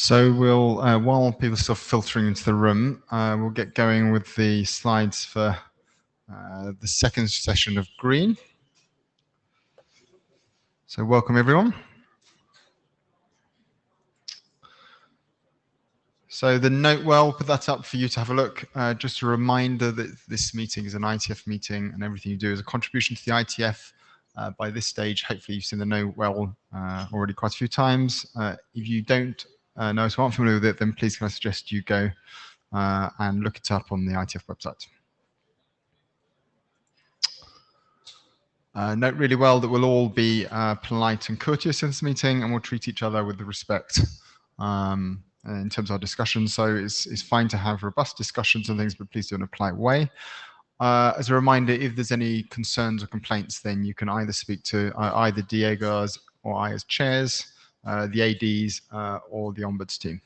So we'll, while people are still filtering into the room, we'll get going with the slides for the second session of Green. So welcome everyone. So the note, well, put that up for you to have a look. Just a reminder that this meeting is an IETF meeting and everything you do is a contribution to the IETF. By this stage, hopefully you've seen the note well already quite a few times. If you don't know, so aren't familiar with it, then please can I suggest you go and look it up on the IETF website. Note really well that we'll all be polite and courteous in this meeting, and we'll treat each other with the respect in terms of our discussions. So it's fine to have robust discussions and things, but please do it in a polite way. As a reminder, if there's any concerns or complaints, then you can either speak to either Diego or I as chairs, the ADs, or the Ombuds team.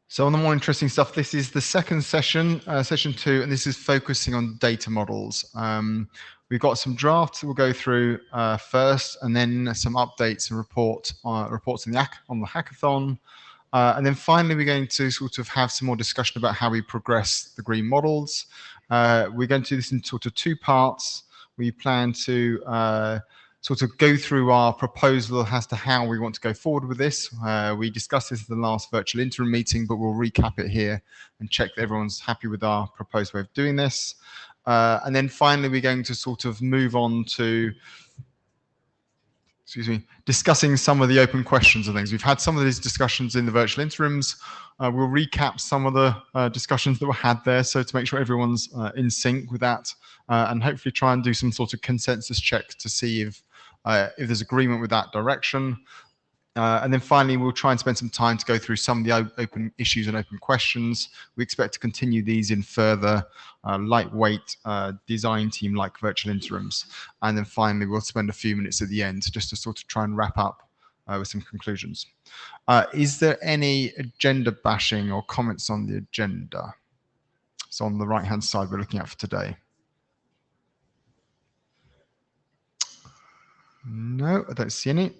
So on the more interesting stuff, this is the second session, session 2, and this is focusing on data models. We've got some drafts we'll go through first, and then some updates and reports on the hackathon. And then finally, we're going to sort of have some more discussion about how we progress the green models. We're going to do this in sort of 2 parts. We plan to sort of go through our proposal as to how we want to go forward with this. We discussed this at the last virtual interim meeting, but we'll recap it here and check that everyone's happy with our proposed way of doing this. And then finally, we're going to sort of move on to discussing some of the open questions and things. We've had some of these discussions in the virtual interims. We'll recap some of the discussions that were had there, so to make sure everyone's in sync with that, and hopefully try and do some sort of consensus check to see if there's agreement with that direction. And then finally, we'll try and spend some time to go through some of the open issues and open questions. We expect to continue these in further lightweight design team-like virtual interims. And then finally, we'll spend a few minutes at the end just to sort of try and wrap up with some conclusions. Is there any agenda bashing or comments on the agenda? So on the right-hand side, we're looking at for today. No, I don't see any.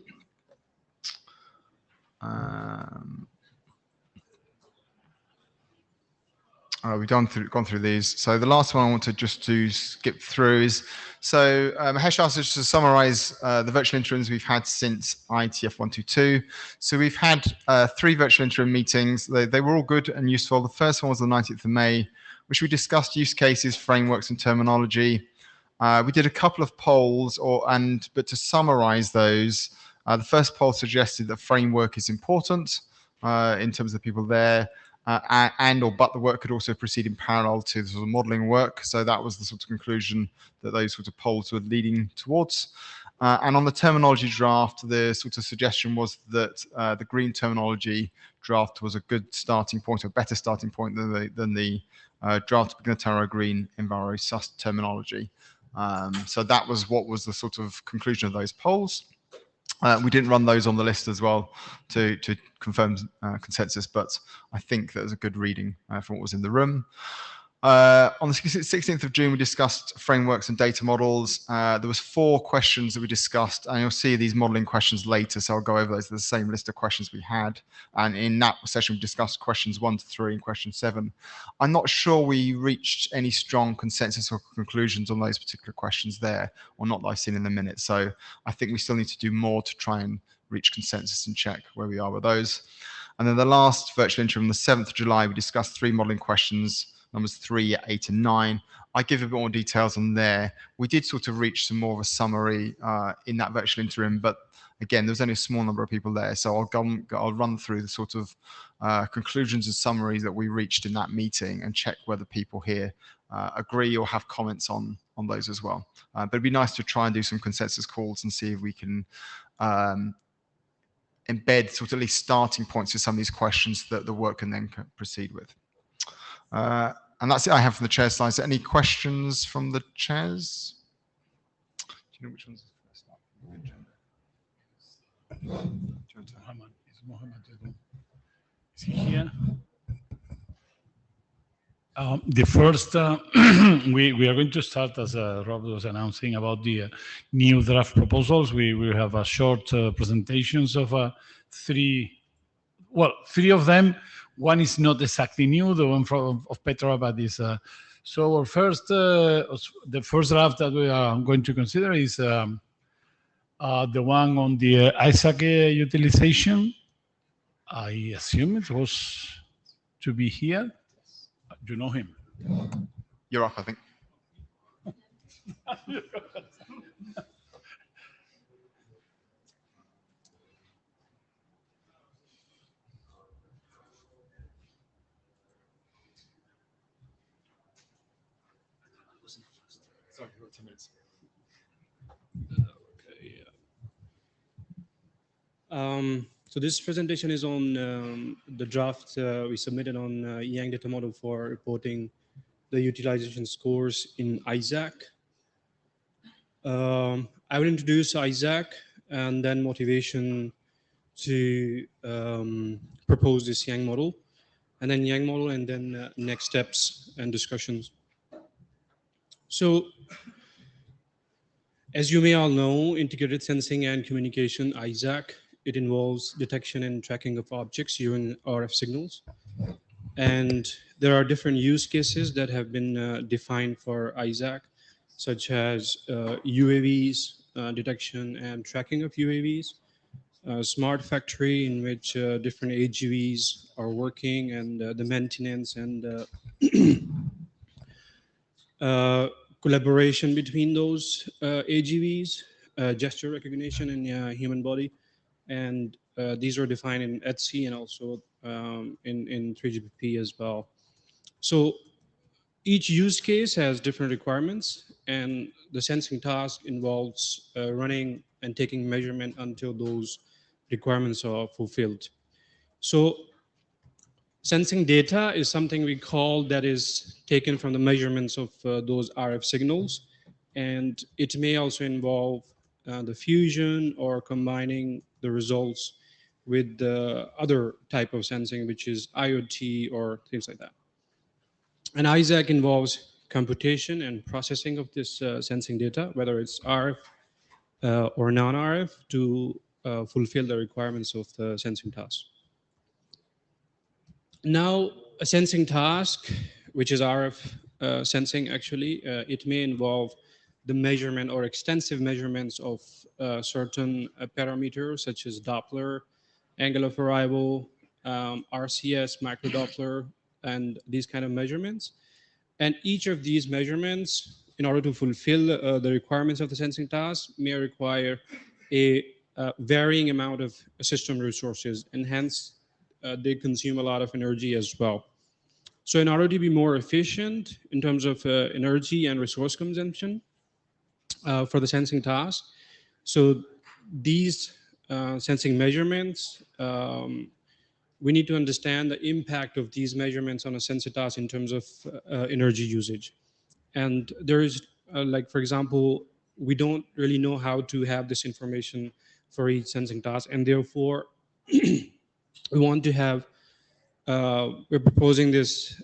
We've gone through these. So the last one I want to just to skip through is, so Mahesh asked us to summarize the virtual interims we've had since IETF 122. So we've had 3 virtual interim meetings. They were all good and useful. The first one was the 19th of May, which we discussed use cases, frameworks, and terminology. We did a couple of polls, but to summarize those, the first poll suggested that framework is important in terms of the people there, but the work could also proceed in parallel to the sort of modeling work. So that was the sort of conclusion that those sort of polls were leading towards. And on the terminology draft, the sort of suggestion was that the green terminology draft was a good starting point, a better starting point than the draft Pignataro Green Enviro Sus terminology. So that was what was the sort of conclusion of those polls. We didn't run those on the list as well to confirm consensus, but I think that was a good reading from what was in the room. On the 16th of June, we discussed frameworks and data models. There was 4 questions that we discussed, and you'll see these modeling questions later, so I'll go over those. There's the same list of questions we had, and in that session, we discussed questions 1 to 3 and question 7. I'm not sure we reached any strong consensus or conclusions on those particular questions there, or not that I've seen in the minutes, so I think we still need to do more to try and reach consensus and check where we are with those. And then the last virtual interim, the 7th of July, we discussed 3 modeling questions, numbers 3, 8, and 9. I give a bit more details on there. We did sort of reach some more of a summary in that virtual interim, but again, there's only a small number of people there, so I'll run through the sort of conclusions and summaries that we reached in that meeting and check whether people here agree or have comments on those as well. But it'd be nice to try and do some consensus calls and see if we can embed sort of at least starting points for some of these questions that the work can then proceed with. And that's it I have from the chair slides. Any questions from the chairs? Do you know which one's the first up? Is he here? The first, we are going to start, as Rob was announcing, about the new draft proposals. We will have a short presentations of three, well, three of them. One is not exactly new, the one from of Petra, but is so our first, the first draft that we are going to consider is the one on the ISAC utilization. I assume it was to be here. You know him. You're off, I think. Sorry, you've got 10 minutes. So this presentation is on the draft we submitted on Yang data model for reporting the utilization scores in ISAC. I will introduce ISAC and then motivation to propose this Yang model, and then Yang model, and then next steps and discussions. So, as you may all know, integrated sensing and communication, ISAC, it involves detection and tracking of objects using RF signals. And there are different use cases that have been defined for ISAC, such as UAVs, detection and tracking of UAVs, smart factory in which different AGVs are working, and the maintenance and collaboration between those AGVs, gesture recognition in human body, and these are defined in ETSI and also in 3GPP as well. So each use case has different requirements, and the sensing task involves running and taking measurement until those requirements are fulfilled. So sensing data is something we call that is taken from the measurements of those RF signals, and it may also involve the fusion or combining the results with the other type of sensing, which is IoT or things like that. And ISAC involves computation and processing of this sensing data, whether it's RF or non-RF, to fulfill the requirements of the sensing task. Now, a sensing task, which is RF sensing actually, it may involve the measurement or extensive measurements of certain parameters such as Doppler, angle of arrival, RCS, microdoppler, and these kind of measurements. And each of these measurements, in order to fulfill the requirements of the sensing task, may require a varying amount of system resources, and hence they consume a lot of energy as well. So in order to be more efficient in terms of energy and resource consumption for the sensing task, so these sensing measurements, we need to understand the impact of these measurements on a sensor task in terms of energy usage. And there is, like, for example, we don't really know how to have this information for each sensing task, and therefore we want to have, we're proposing this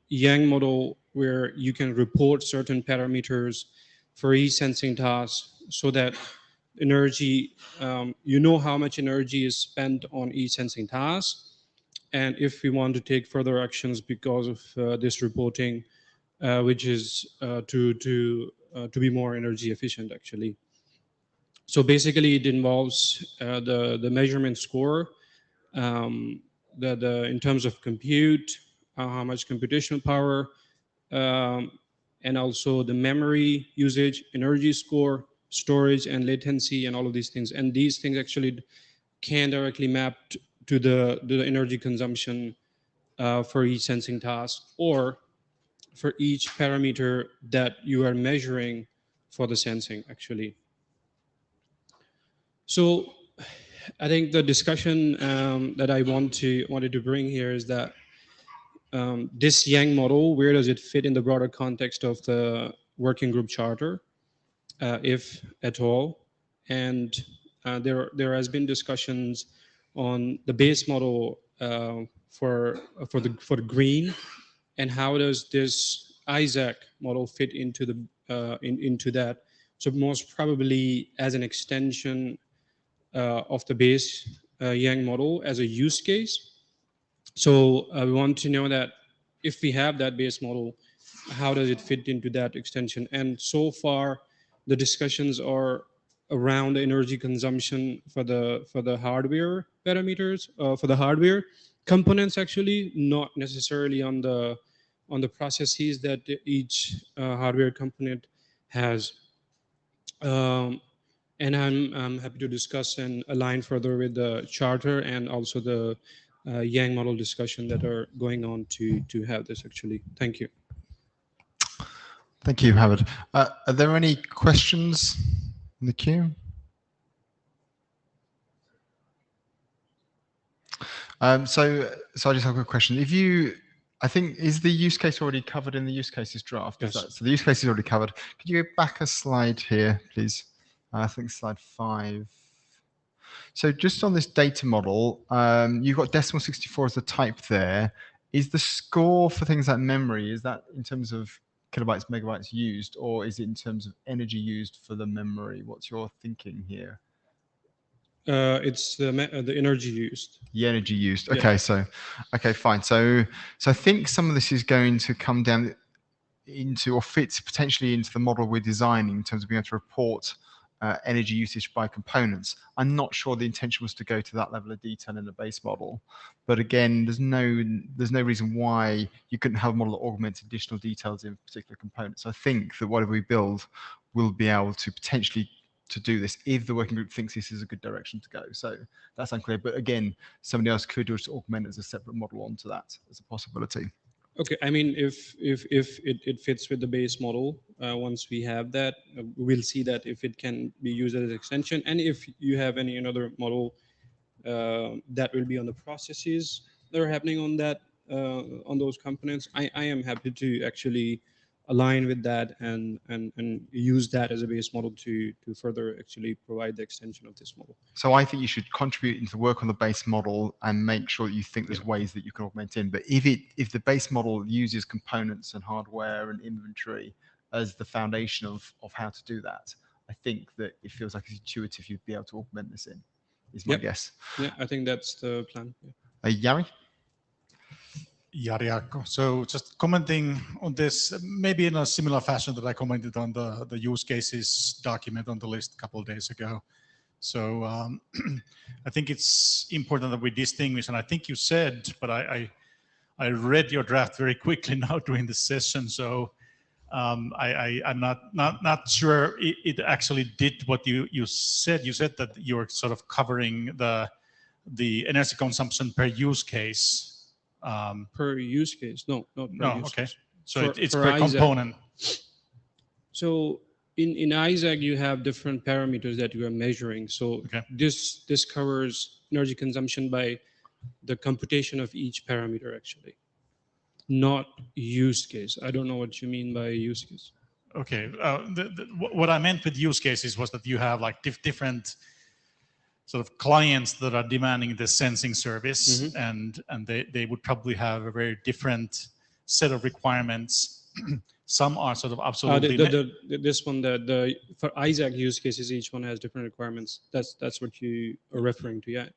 Yang model where you can report certain parameters for each sensing task so that energy, you know how much energy is spent on each sensing task. And if we want to take further actions because of this reporting, which is to be more energy efficient actually. So basically it involves the measurement score, in terms of compute, how much computational power, and also the memory usage, energy score, storage, and latency, and all of these things. And these things actually can directly map to the energy consumption for each sensing task, or for each parameter that you are measuring for the sensing actually. So I think the discussion that I wanted to bring here is that this Yang model, where does it fit in the broader context of the working group charter, if at all? And there has been discussions on the base model for the green and how does this Isaac model fit into the into that? So most probably as an extension of the base Yang model as a use case. So we want to know that if we have that base model, how does it fit into that extension? And so far, the discussions are around the energy consumption for the hardware parameters, for the hardware components, actually, not necessarily on the processes that each hardware component has. Um, and I'm happy to discuss and align further with the charter and also the Yang model discussion that are going on to have this actually. Thank you. Thank you, Howard. Are there any questions in the queue? So I just have a question. I think, is the use case already covered in the use cases draft? Yes. So the use case is already covered. Could you go back a slide here, please? I think slide 5. So just on this data model, you've got decimal 64 as the type there. Is the score for things like memory, is that in terms of kilobytes, megabytes used, or is it in terms of energy used for the memory? What's your thinking here? It's the energy used. The energy used. Yeah. Okay, so okay, fine. So I think some of this is going to come down into or fits potentially into the model we're designing in terms of being able to report energy usage by components. I'm not sure the intention was to go to that level of detail in the base model, but again, there's no reason why you couldn't have a model that augments additional details in particular components. I think that whatever we build will be able to potentially to do this if the working group thinks this is a good direction to go. So that's unclear, but again, somebody else could just augment as a separate model onto that as a possibility. Okay, I mean, if it fits with the base model, once we have that, we'll see that if it can be used as an extension, and if you have any another model that will be on the processes that are happening on that on those components, I am happy to actually align with that and use that as a base model to further actually provide the extension of this model. So I think you should contribute into the work on the base model and make sure that you think there's ways that you can augment in. But if the base model uses components and hardware and inventory as the foundation of how to do that, I think that it feels like it's intuitive you'd be able to augment this in, is my guess. Yeah, I think that's the plan. Yeah. Jari? Jari Arko. So just commenting on this, maybe in a similar fashion that I commented on the use cases document on the list a couple of days ago. So I think it's important that we distinguish, and I think you said, but I read your draft very quickly now during the session, so I'm not sure it actually did what you said. You said that you're sort of covering the energy consumption per use case. Per use case? No, not per No, use okay. case. So it's per component. So in Isaac, you have different parameters that you are measuring. So this covers energy consumption by the computation of each parameter, actually, not use case. I don't know what you mean by use case. Okay. What I meant with use cases was that you have like different sort of clients that are demanding the sensing service, and they would probably have a very different set of requirements. Some are sort of absolutely. This one, for Isaac use cases, each one has different requirements. That's what you are referring to, yeah.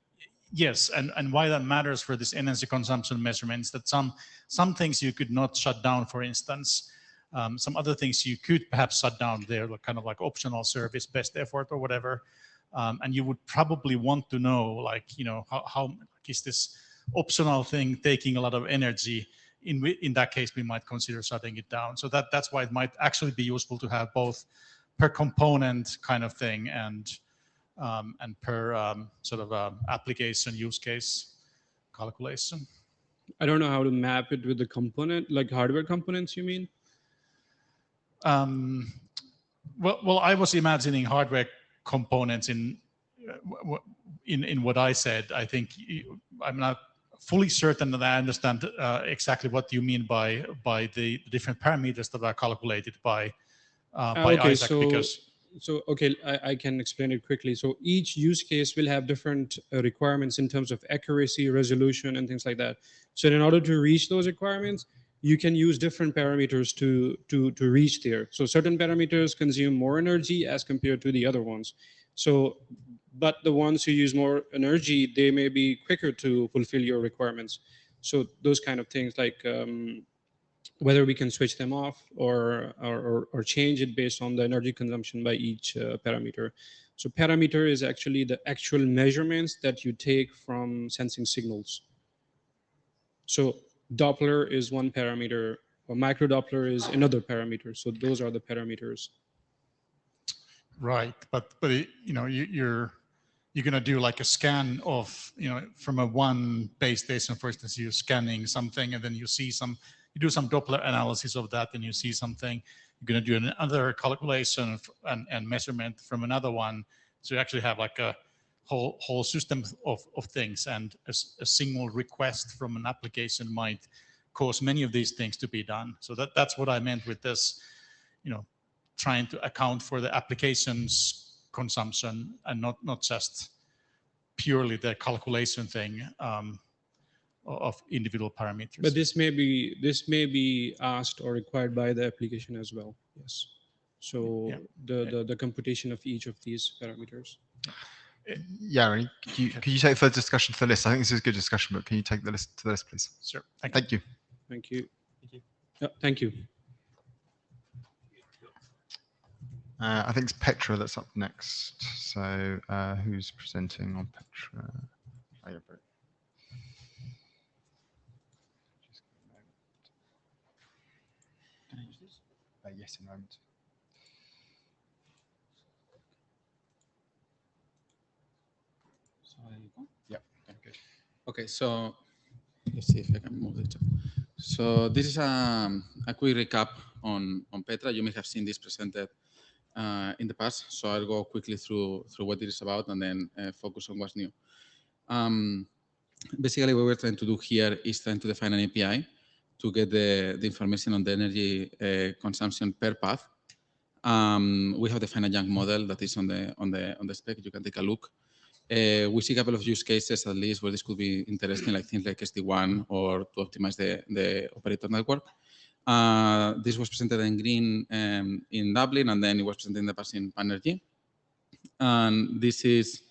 Yes, and why that matters for this energy consumption measurements, that some things you could not shut down, for instance. Some other things you could perhaps shut down. They're kind of like optional service, best effort, or whatever. And you would probably want to know, like, how is this optional thing taking a lot of energy? In that case, we might consider shutting it down. So that's why it might actually be useful to have both per component kind of thing and per sort of application use case calculation. I don't know how to map it with the component, like hardware components, you mean? Well, I was imagining hardware components in what I said. I think I'm not fully certain that I understand exactly what you mean by the different parameters that are calculated by Isaac. I can explain it quickly. So each use case will have different requirements in terms of accuracy, resolution, and things like that. So in order to reach those requirements, you can use different parameters to reach there. So certain parameters consume more energy as compared to the other ones. So, but the ones who use more energy, they may be quicker to fulfill your requirements. So those kind of things, like whether we can switch them off or change it based on the energy consumption by each parameter. So parameter is actually the actual measurements that you take from sensing signals. So Doppler is one parameter, or microdoppler is another parameter. So those are the parameters. Right, but you're going to do like a scan of, from a one base station, for instance, you're scanning something, and then you see you do some Doppler analysis of that, and you see something. You're going to do another calculation and measurement from another one. So you actually have like a whole system of things, and a single request from an application might cause many of these things to be done. So that's what I meant with this, trying to account for the application's consumption and not just purely the calculation thing of individual parameters. But this may be asked or required by the application as well. Yes. So the computation of each of these parameters. Yeah, could you take further discussion to the list? I think this is a good discussion, but can you take the list to the list, please? Sure. Thank you. Thank you. Yeah, thank you. I think it's Petra that's up next. So who's presenting on Petra? Oh, yeah, Brett. Can I use this? Yes, in a moment. So there you go. Yep. Good. Okay, so let's see if I can move the chat. So this is a quick recap on Petra. You may have seen this presented in the past, so I'll go quickly through what it is about and then focus on what's new. Basically, what we're trying to do here is trying to define an API to get the information on the energy consumption per path. We have defined a Young model that is on the spec. You can take a look. We see a couple of use cases, at least, where this could be interesting, like things like SD1 or to optimize the operator network. This was presented in green in Dublin, and then it was presented in the past in Panergy. And this is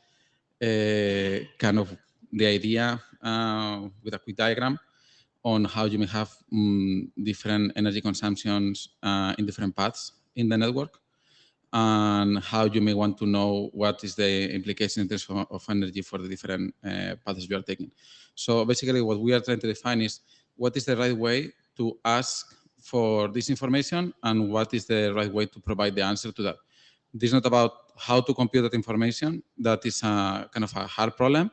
kind of the idea with a quick diagram on how you may have different energy consumptions in different paths in the network, and how you may want to know what is the implication in terms of energy for the different paths you are taking. So basically what we are trying to define is what is the right way to ask for this information and what is the right way to provide the answer to that. This is not about how to compute that information. That is kind of a hard problem.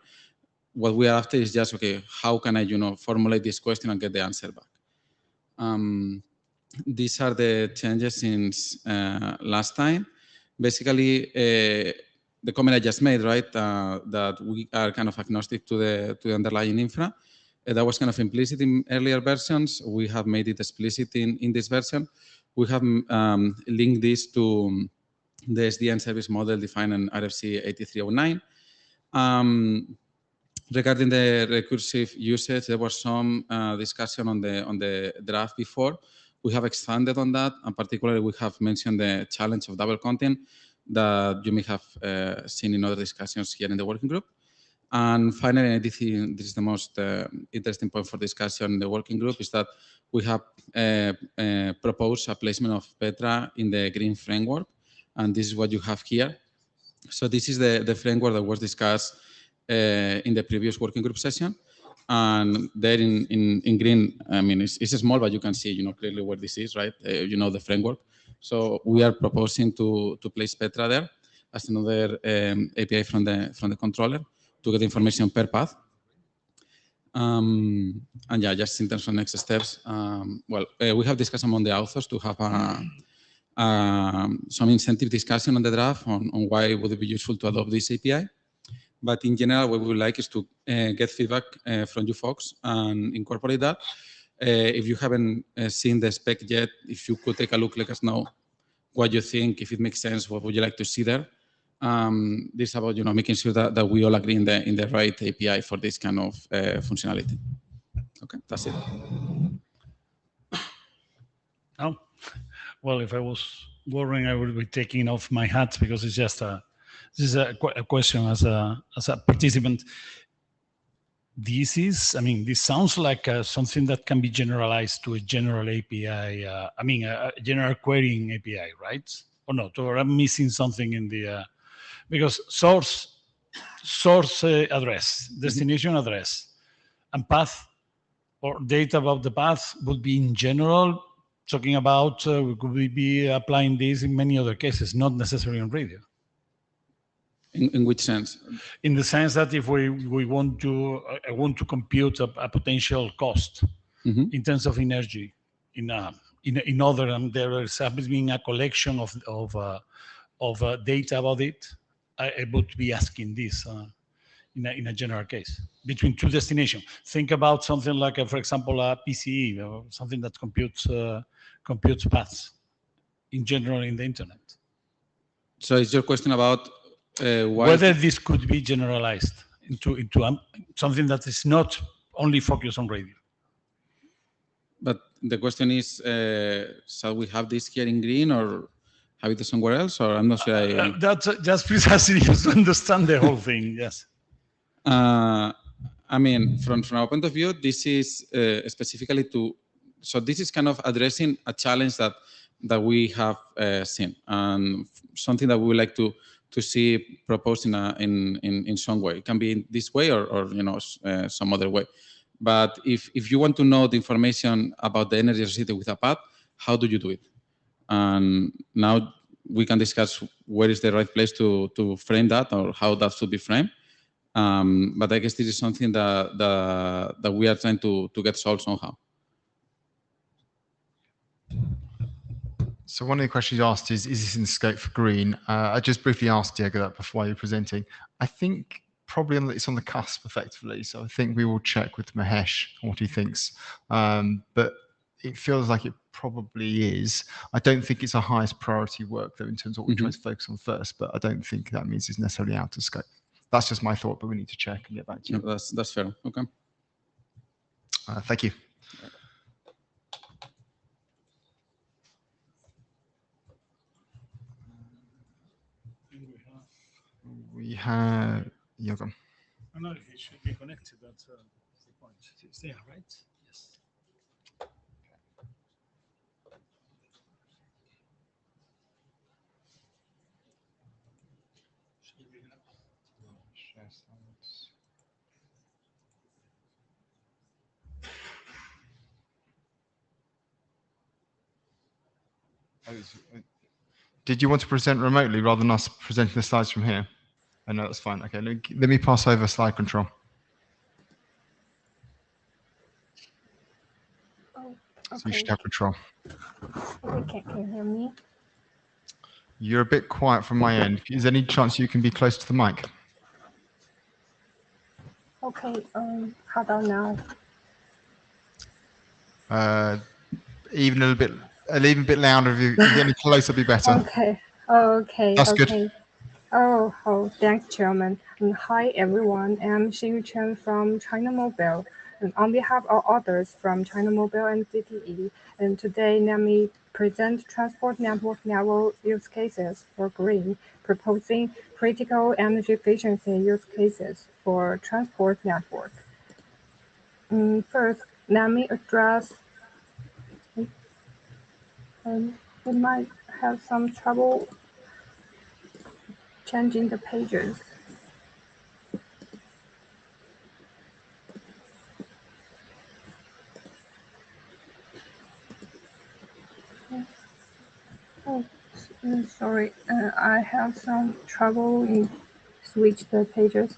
What we are after is just, okay, how can I formulate this question and get the answer back? These are the changes since last time. Basically, the comment I just made, right, that we are kind of agnostic to the underlying infra. That was kind of implicit in earlier versions. We have made it explicit in this version. We have linked this to the SDN service model defined in RFC 8309. Regarding the recursive usage, there was some discussion on the draft before. We have expanded on that, and particularly we have mentioned the challenge of double content that you may have seen in other discussions here in the working group. And finally, this is the most interesting point for discussion in the working group, is that we have proposed a placement of Petra in the green framework, and this is what you have here. So this is the framework that was discussed in the previous working group session. And there in green, I mean, it's small, but you can see, clearly where this is, right? The framework. So we are proposing to place Petra there as another API from the controller to get information per path. And yeah, just in terms of next steps, we have discussed among the authors to have some incentive discussion on the draft on why would it be useful to adopt this API. But in general, what we would like is to get feedback from you folks and incorporate that. If you haven't seen the spec yet, if you could take a look, let us know what you think, if it makes sense, what would you like to see there. This is about making sure that we all agree in the right API for this kind of functionality. Okay, that's it. No? Well, if I was worrying, I would be taking off my hat because it's just this is a question as a participant. This sounds like something that can be generalized to a general API. A general querying API, right? Or not? Or I'm missing something in the because source address, destination address, and path or data about the path would be in general talking about. We could be applying this in many other cases, not necessarily on radio. In which sense? In the sense that if we want to, I want to compute a potential cost in terms of energy in other, and there is being a collection of data about it, I would be asking this in a general case between two destinations. Think about something like, for example, a PCE, or something that computes paths in general in the internet. So is your question about whether this could be generalized into something that is not only focused on radio? But the question is, shall we have this here in green or have it somewhere else? Or I'm not sure. That's just precisely to understand the whole thing. Yes. I mean, from our point of view, this is specifically so this is kind of addressing a challenge that we have seen, and something that we would like to see proposed in some way. It can be in this way or some other way. But if you want to know the information about the energy associated with a path, how do you do it? And now we can discuss where is the right place to frame that or how that should be framed. But I guess this is something that we are trying to get solved somehow. So one of the questions you asked is this in scope for green? I just briefly asked Diego that before you were presenting. I think probably it's on the cusp effectively. So I think we will check with Mahesh on what he thinks. But it feels like it probably is. I don't think it's our highest priority work though in terms of what we try to focus on first, but I don't think that means it's necessarily out of scope. That's just my thought, but we need to check and get back to you. No, that's fair. Okay. Thank you. We have Yoga. I know it should be connected. That's the point. It's there, right? Yes. Did you want to present remotely rather than us presenting the slides from here? Oh, no, that's fine. Okay, let me pass over slide control. Oh, So you okay. should have control. Okay, can you hear me? You're a bit quiet from my end. Is there any chance you can be close to the mic? Okay, how about now? Even a little bit louder. If you get any closer, be better. Okay, okay, That's okay. good. Oh, thanks, Chairman. And hi, everyone. I'm Xing Chen from China Mobile. And on behalf of others from China Mobile and CTE, and today let me present transport network level use cases for green, proposing critical energy efficiency use cases for transport network. First, let me address. We might have some trouble changing the pages. Oh, sorry. I have some trouble in switch the pages.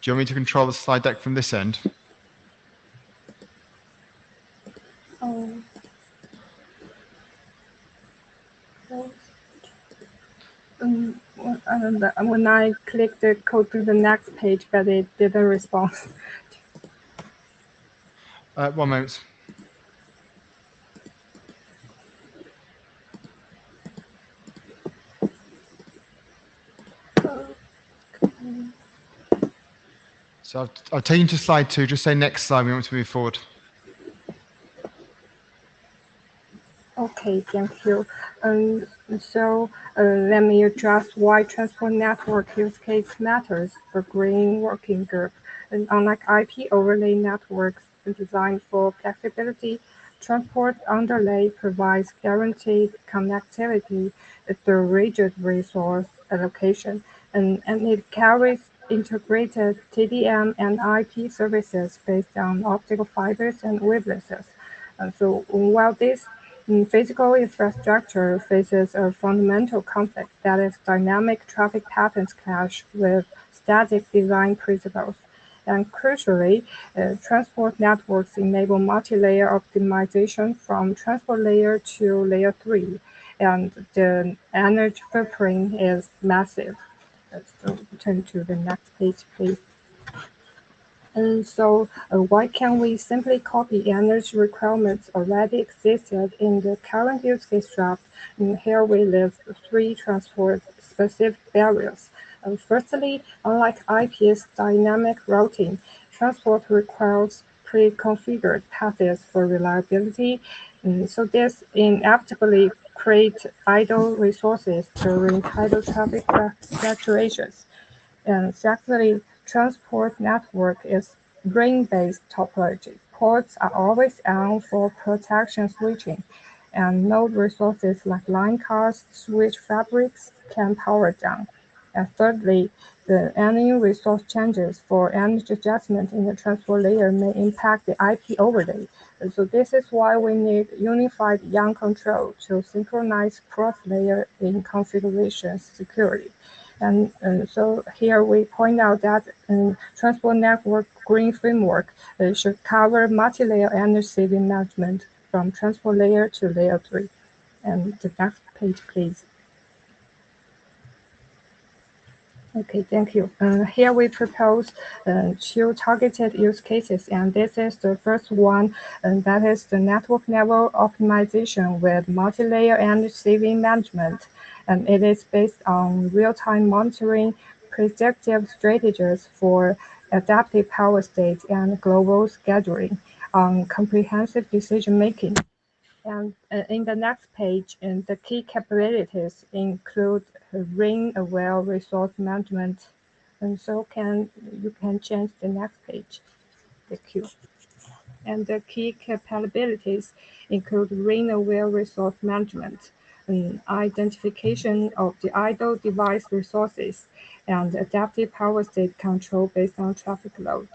Do you want me to control the slide deck from this end? Oh. When I clicked the code to the next page, but it didn't respond. 1 moment. So I've taken you to slide 2. Just say next slide. We want to move forward. Okay, thank you. So let me address why transport network use case matters for green working group. And unlike IP overlay networks designed for flexibility, transport underlay provides guaranteed connectivity through rigid resource allocation, and it carries integrated TDM and IP services based on optical fibers and wavelengths. So while this physical infrastructure faces a fundamental conflict that is dynamic traffic patterns clash with static design principles. And crucially, transport networks enable multi-layer optimization from transport layer to layer 3, and the energy footprint is massive. So turn to the next page, please. And so, why can't we simply copy energy requirements already existed in the current use case draft? And here we list three transport-specific barriers. Firstly, unlike IP's dynamic routing, transport requires pre-configured paths for reliability. So this inevitably creates idle resources during tidal traffic fluctuations. And secondly, transport network is ring-based topology. Ports are always on for protection switching, and node resources like line cards, switch fabrics can power down. And thirdly, any resource changes for energy adjustment in the transport layer may impact the IP overlay. And so this is why we need unified YARN control to synchronize cross-layer in configuration security. And so here we point out that transport network green framework should cover multi-layer energy saving management from transport layer to layer 3. And the next page, please. Okay, thank you. Here we propose two targeted use cases, and this is the first one, and that is the network level optimization with multi-layer energy saving management. And it is based on real-time monitoring, predictive strategies for adaptive power state and global scheduling on comprehensive decision making. And in the next page, the key capabilities include rain-aware resource management. And so you can change the next page, the queue. And the key capabilities include rain-aware resource management, identification of the idle device resources, and adaptive power state control based on traffic load.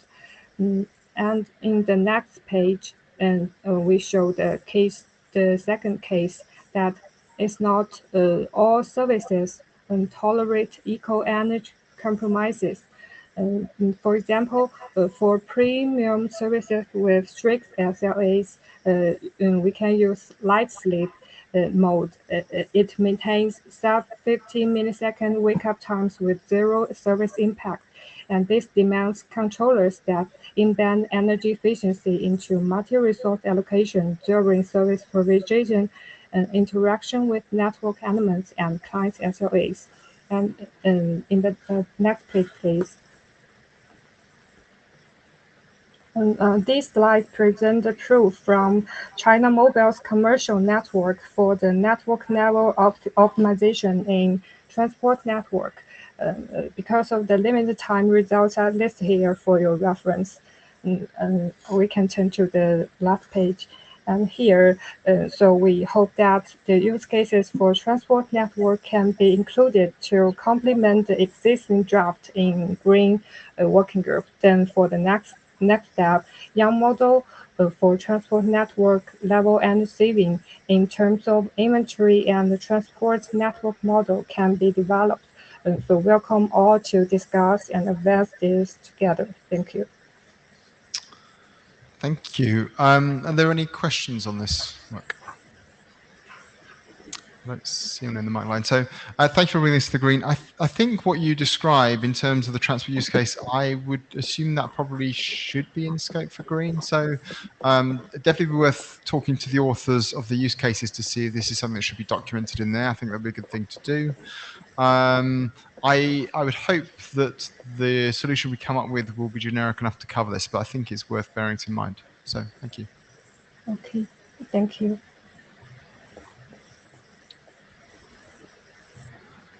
And in the next page, we show the second case that is not all services tolerate equal energy compromises. For example, for premium services with strict SLAs, we can use light sleep mode. It maintains sub 15 millisecond wake up times with zero service impact. And this demands controllers that embed energy efficiency into multi-resource allocation during service provision and interaction with network elements and client SLAs. And in the next page, please. This slide presents the proof from China Mobile's commercial network for the network level optimization in transport network. Because of the limited time, results are listed here for your reference. And we can turn to the last page. And here, so we hope that the use cases for transport network can be included to complement the existing draft in Green Working Group. Then for the next step, YARN model for transport network level and saving in terms of inventory and the transport network model can be developed. So welcome all to discuss and advance this together. Thank you. Thank you. Are there any questions on this work? I don't see one in the mic line. So thank you for bringing this to the green. I think what you describe in terms of the transport use case, I would assume that probably should be in scope for green. So definitely be worth talking to the authors of the use cases to see if this is something that should be documented in there. I think that'd be a good thing to do. I would hope that the solution we come up with will be generic enough to cover this, but I think it's worth bearing in mind. So thank you. Okay, thank you.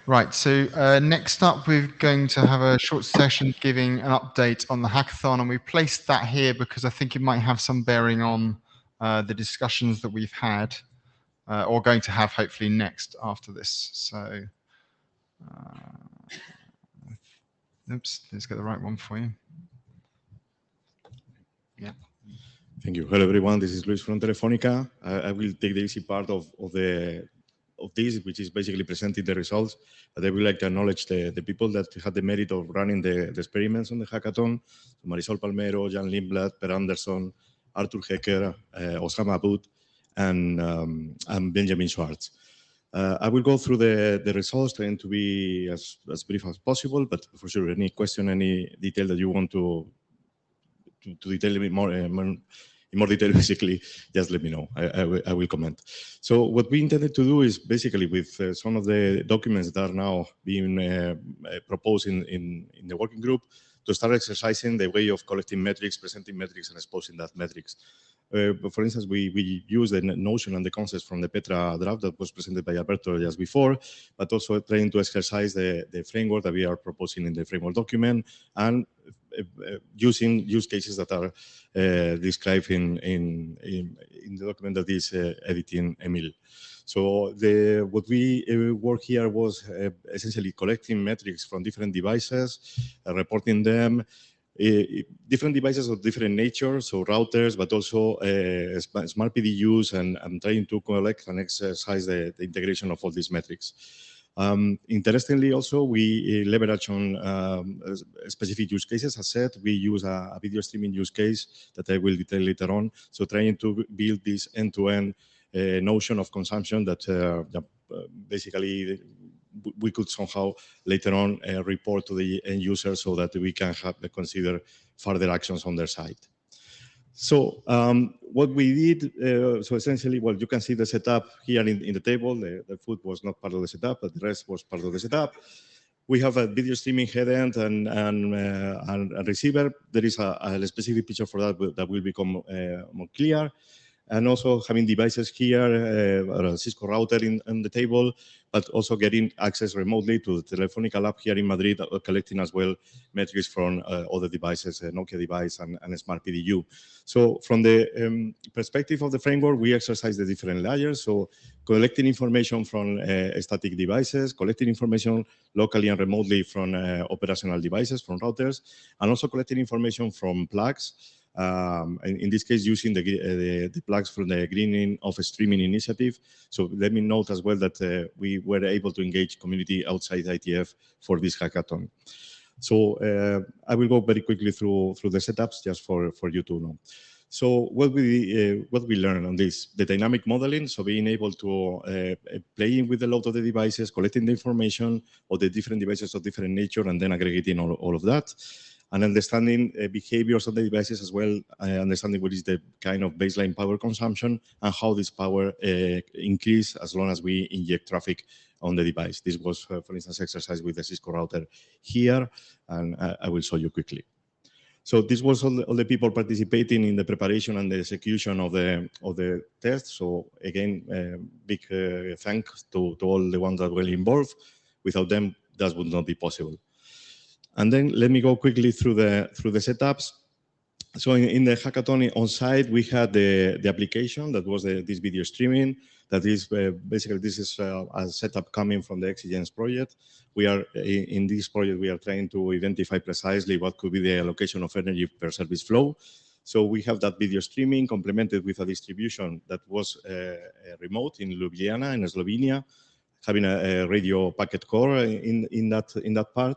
Right, so next up we're going to have a short session giving an update on the hackathon, and we placed that here because I think it might have some bearing on the discussions that we've had or going to have hopefully next after this. So, oops, let's get the right one for you. Yeah. Thank you. Hello, everyone. This is Luis from Telefonica. I will take the easy part of this, which is basically presenting the results. But I would like to acknowledge the people that had the merit of running the experiments on the hackathon. So Marisol Palmero, Jan Lindblad, Per Anderson, Arthur Hecker, Osama Abud, and Benjamin Schwartz. I will go through the results, trying to be as brief as possible, but for sure, any question, any detail that you want to detail a bit more, in more detail, basically, just let me know. I will comment. So what we intended to do is basically with some of the documents that are now being proposed in the working group to start exercising the way of collecting metrics, presenting metrics, and exposing that metrics. For instance, we use the notion and the concepts from the Petra draft that was presented by Alberto just before, but also trying to exercise the framework that we are proposing in the framework document and using use cases that are described in the document that is editing Emil. So what we work here was essentially collecting metrics from different devices, reporting them, different devices of different nature, so routers, but also smart PDUs, and trying to collect and exercise the integration of all these metrics. Interestingly, also, we leverage on specific use cases. As said, we use a video streaming use case that I will detail later on. So trying to build this end-to-end notion of consumption that basically we could somehow later on report to the end user so that we can consider further actions on their side. So what we did, so essentially, well, you can see the setup here in the table. The food was not part of the setup, but the rest was part of the setup. We have a video streaming headend and receiver. There is a specific picture for that will become more clear. And also having devices here, a Cisco router in the table, but also getting access remotely to the Telefonica lab here in Madrid, collecting as well metrics from other devices, Nokia device and Smart PDU. So from the perspective of the framework, we exercise the different layers. So collecting information from static devices, collecting information locally and remotely from operational devices, from routers, and also collecting information from plugs. In this case, using the plugs from the Greening of Streaming initiative. So let me note as well that we were able to engage community outside IETF for this hackathon. So I will go very quickly through the setups just for you to know. So what we learned on this, the dynamic modeling, so being able to playing with the load of the devices, collecting the information of the different devices of different nature, and then aggregating all of that. And understanding behaviors of the devices as well, understanding what is the kind of baseline power consumption and how this power increase as long as we inject traffic on the device. This was, for instance, exercised with the Cisco router here, and I will show you quickly. So this was all the people participating in the preparation and the execution of the test. So again, big thanks to all the ones that were involved. Without them, that would not be possible. And then let me go quickly through the setups. So in the hackathon on site, we had the application that was this video streaming. That is basically this is a setup coming from the Exigence project. We are in this project we are trying to identify precisely what could be the allocation of energy per service flow. So we have that video streaming complemented with a distribution that was remote in Ljubljana in Slovenia, having a radio packet core in that part.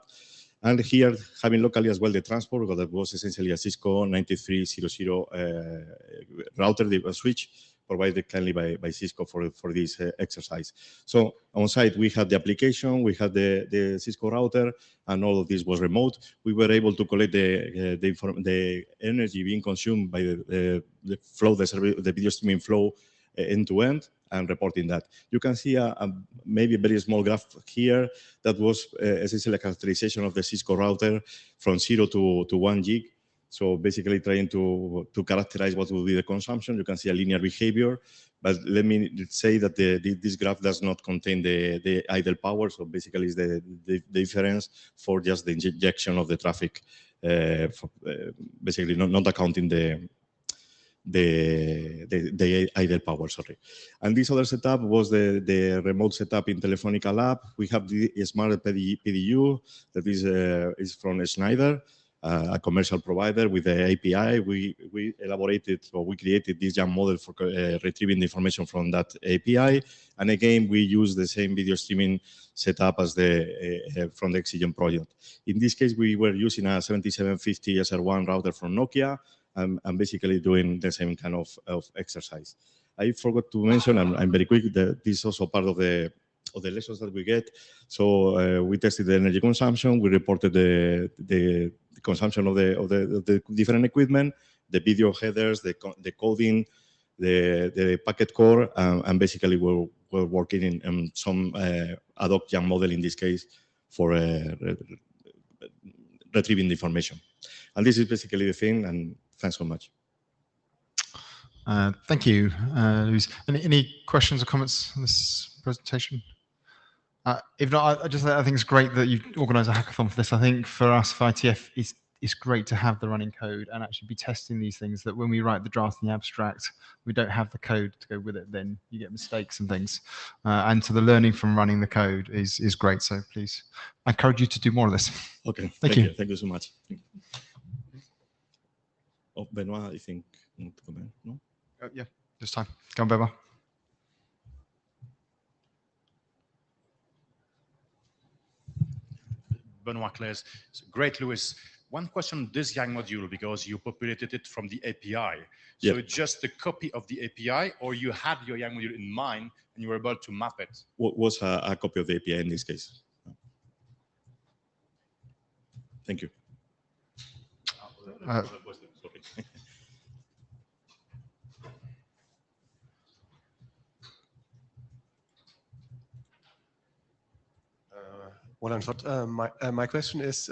And here, having locally as well the transport, that was essentially a Cisco 9300 router switch provided kindly by Cisco for this exercise. So on site, we had the application, we had the Cisco router, and all of this was remote. We were able to collect the energy being consumed by the flow, the video streaming flow end to end, and reporting that. You can see maybe a very small graph here that was essentially a characterization of the Cisco router from 0 to 1 gig. So basically trying to characterize what will be the consumption. You can see a linear behavior, but let me say that this graph does not contain the idle power. So basically it's the difference for just the injection of the traffic, basically not accounting the idle power, sorry. And this other setup was the remote setup in Telefonica Lab. We have the smart PDU that is from Schneider, a commercial provider with the API. We elaborated, or we created this YAG model for retrieving the information from that API. And again, we use the same video streaming setup as from the Oxygen project. In this case, we were using a 7750 SR1 router from Nokia, and basically doing the same kind of exercise. I forgot to mention, I'm very quick, that this is also part of the lessons that we get. So we tested the energy consumption, we reported the consumption of the different equipment, the video headers, the coding, the packet core, and basically we're working in some ad hoc YAG model in this case for retrieving the information. And this is basically the thing, and thanks so much. Thank you, Luis. Any questions or comments on this presentation? If not, I think it's great that you've organised a hackathon for this. I think for us, for IETF, it's great to have the running code and actually be testing these things, that when we write the draft and the abstract, we don't have the code to go with it, then you get mistakes and things. And so the learning from running the code is great. So please, I encourage you to do more of this. Okay, Thank you. Thank you so much. Oh, Benoit, I think, want to comment, no? Yeah, this time. Go on, Beba. Benoit Claes. Great, Luis. One question on this YAG module, because you populated it from the API. So Yeah. it's just a copy of the API, or you had your YAG module in mind and you were able to map it? Was a copy of the API in this case. Thank you. My question is,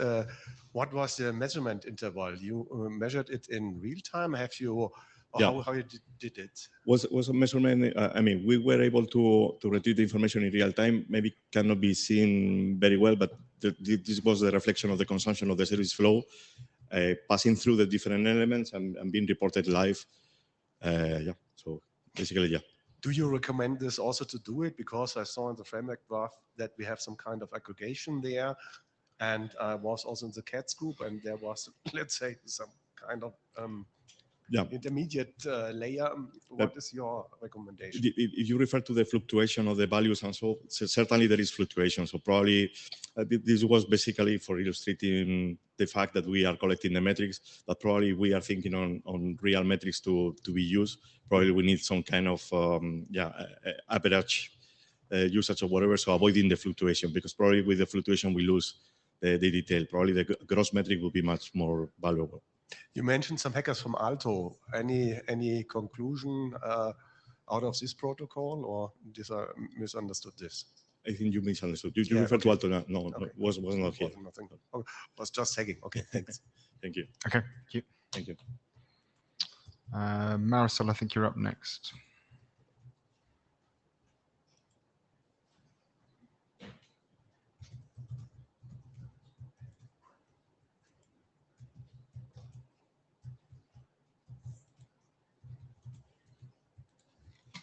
what was the measurement interval? You measured it in real time? Have you, how you did it? Was a measurement, I mean, we were able to retrieve the information in real time. Maybe cannot be seen very well, but this was the reflection of the consumption of the service flow, passing through the different elements and being reported live. Yeah, so basically, yeah. Do you recommend this also to do it? Because I saw in the framework draft that we have some kind of aggregation there. And I was also in the CATS group, and there was, let's say, some kind of intermediate layer. What is your recommendation? If you refer to the fluctuation of the values, and so certainly there is fluctuation. So probably this was basically for illustrating the fact that we are collecting the metrics, but probably we are thinking on real metrics to be used. Probably we need some kind of average usage or whatever, so avoiding the fluctuation, because probably with the fluctuation we lose the detail. Probably the gross metric will be much more valuable. You mentioned some hackers from Alto. Any conclusion out of this protocol, or did I misunderstood this? I think you misunderstood. You refer to Alto? No, okay. was not here. Nothing. Oh, was just checking. Okay, thanks. Thank you. Okay, thank you. Thank you. Marisol, I think you're up next.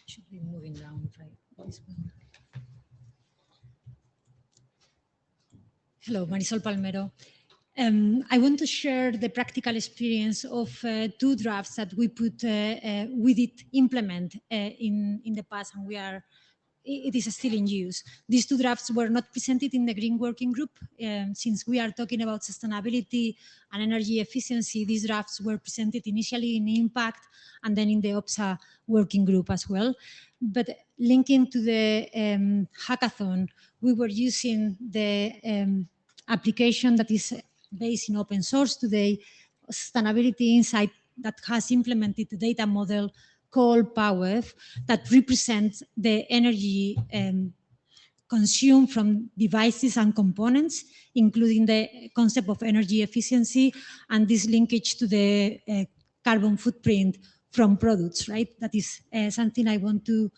Should be moving down, right? This one. Hello, Marisol Palmero. I want to share the practical experience of two drafts that we did implement in the past, and it is still in use. These two drafts were not presented in the Green Working Group. Since we are talking about sustainability and energy efficiency, these drafts were presented initially in Impact and then in the OPSA Working Group as well. But linking to the hackathon, we were using the application that is based in open source today, Sustainability Insight, that has implemented the data model called PowerF that represents the energy consumed from devices and components, including the concept of energy efficiency and this linkage to the carbon footprint from products, right? That is something I want to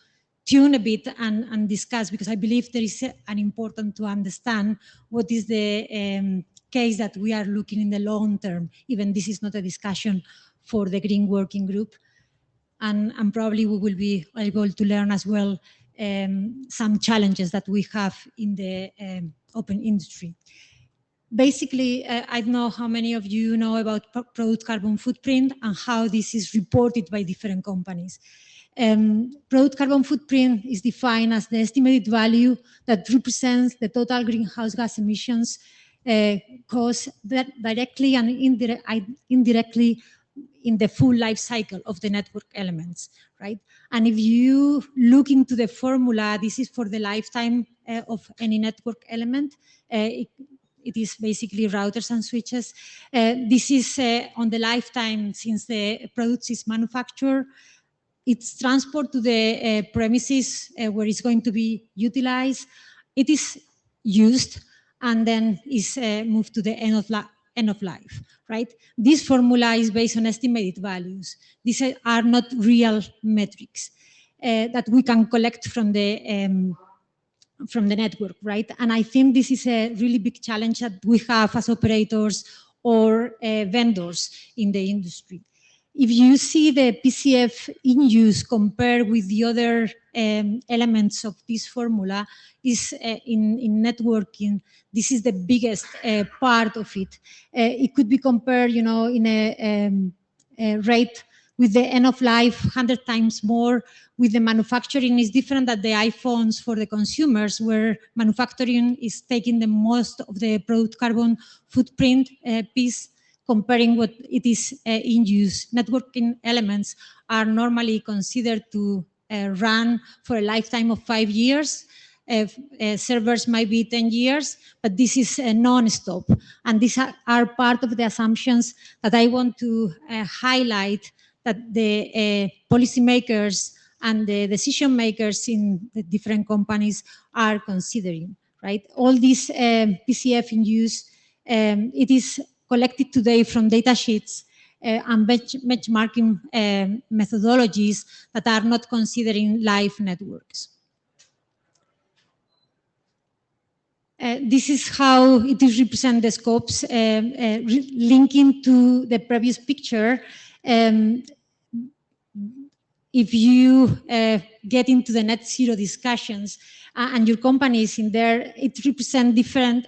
tune a bit and discuss, because I believe there is an important to understand what is the case that we are looking in the long term. Even this is not a discussion for the Green Working Group. And probably we will be able to learn as well some challenges that we have in the open industry. Basically, I don't know how many of you know about product carbon footprint and how this is reported by different companies. Product carbon footprint is defined as the estimated value that represents the total greenhouse gas emissions caused directly and indirectly in the full life cycle of the network elements, right? And if you look into the formula, this is for the lifetime of any network element. It is basically routers and switches. This is on the lifetime since the product is manufactured. It's transport to the premises where it's going to be utilized. It is used and then is moved to the end of life, right? This formula is based on estimated values. These are not real metrics that we can collect from the network, right? And I think this is a really big challenge that we have as operators or vendors in the industry. If you see the PCF in use compared with the other elements of this formula, is in networking, this is the biggest part of it. It could be compared, you know, in a rate with the end of life 100 times more. With the manufacturing is different than the iPhones for the consumers, where manufacturing is taking the most of the product carbon footprint piece, comparing what it is in use. Networking elements are normally considered to run for a lifetime of 5 years. Servers might be 10 years, but this is non-stop. And these are part of the assumptions that I want to highlight, that the policymakers and the decision makers in the different companies are considering, right? All this PCF in use, it is collected today from data sheets and benchmarking methodologies that are not considering live networks. This is how it is represent the scopes, linking to the previous picture. If you get into the net zero discussions and your company is in there, it represents different,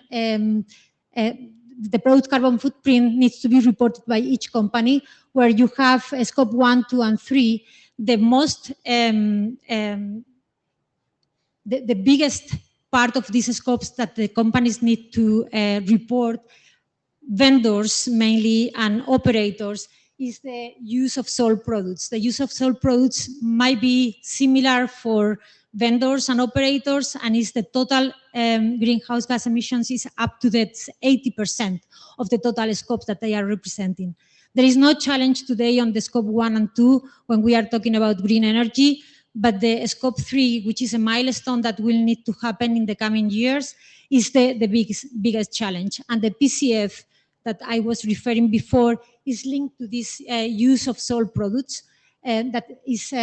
the product carbon footprint needs to be reported by each company, where you have scope 1, 2, and 3. The most, the biggest part of these scopes that the companies need to report, vendors mainly and operators, is the use of sold products. The use of sold products might be similar for vendors and operators, and is the total greenhouse gas emissions is up to that 80% of the total scopes that they are representing. There is no challenge today on the scope 1 and 2 when we are talking about green energy, but the scope 3, which is a milestone that will need to happen in the coming years, is the biggest challenge. And the PCF that I was referring before is linked to this use of sold products that is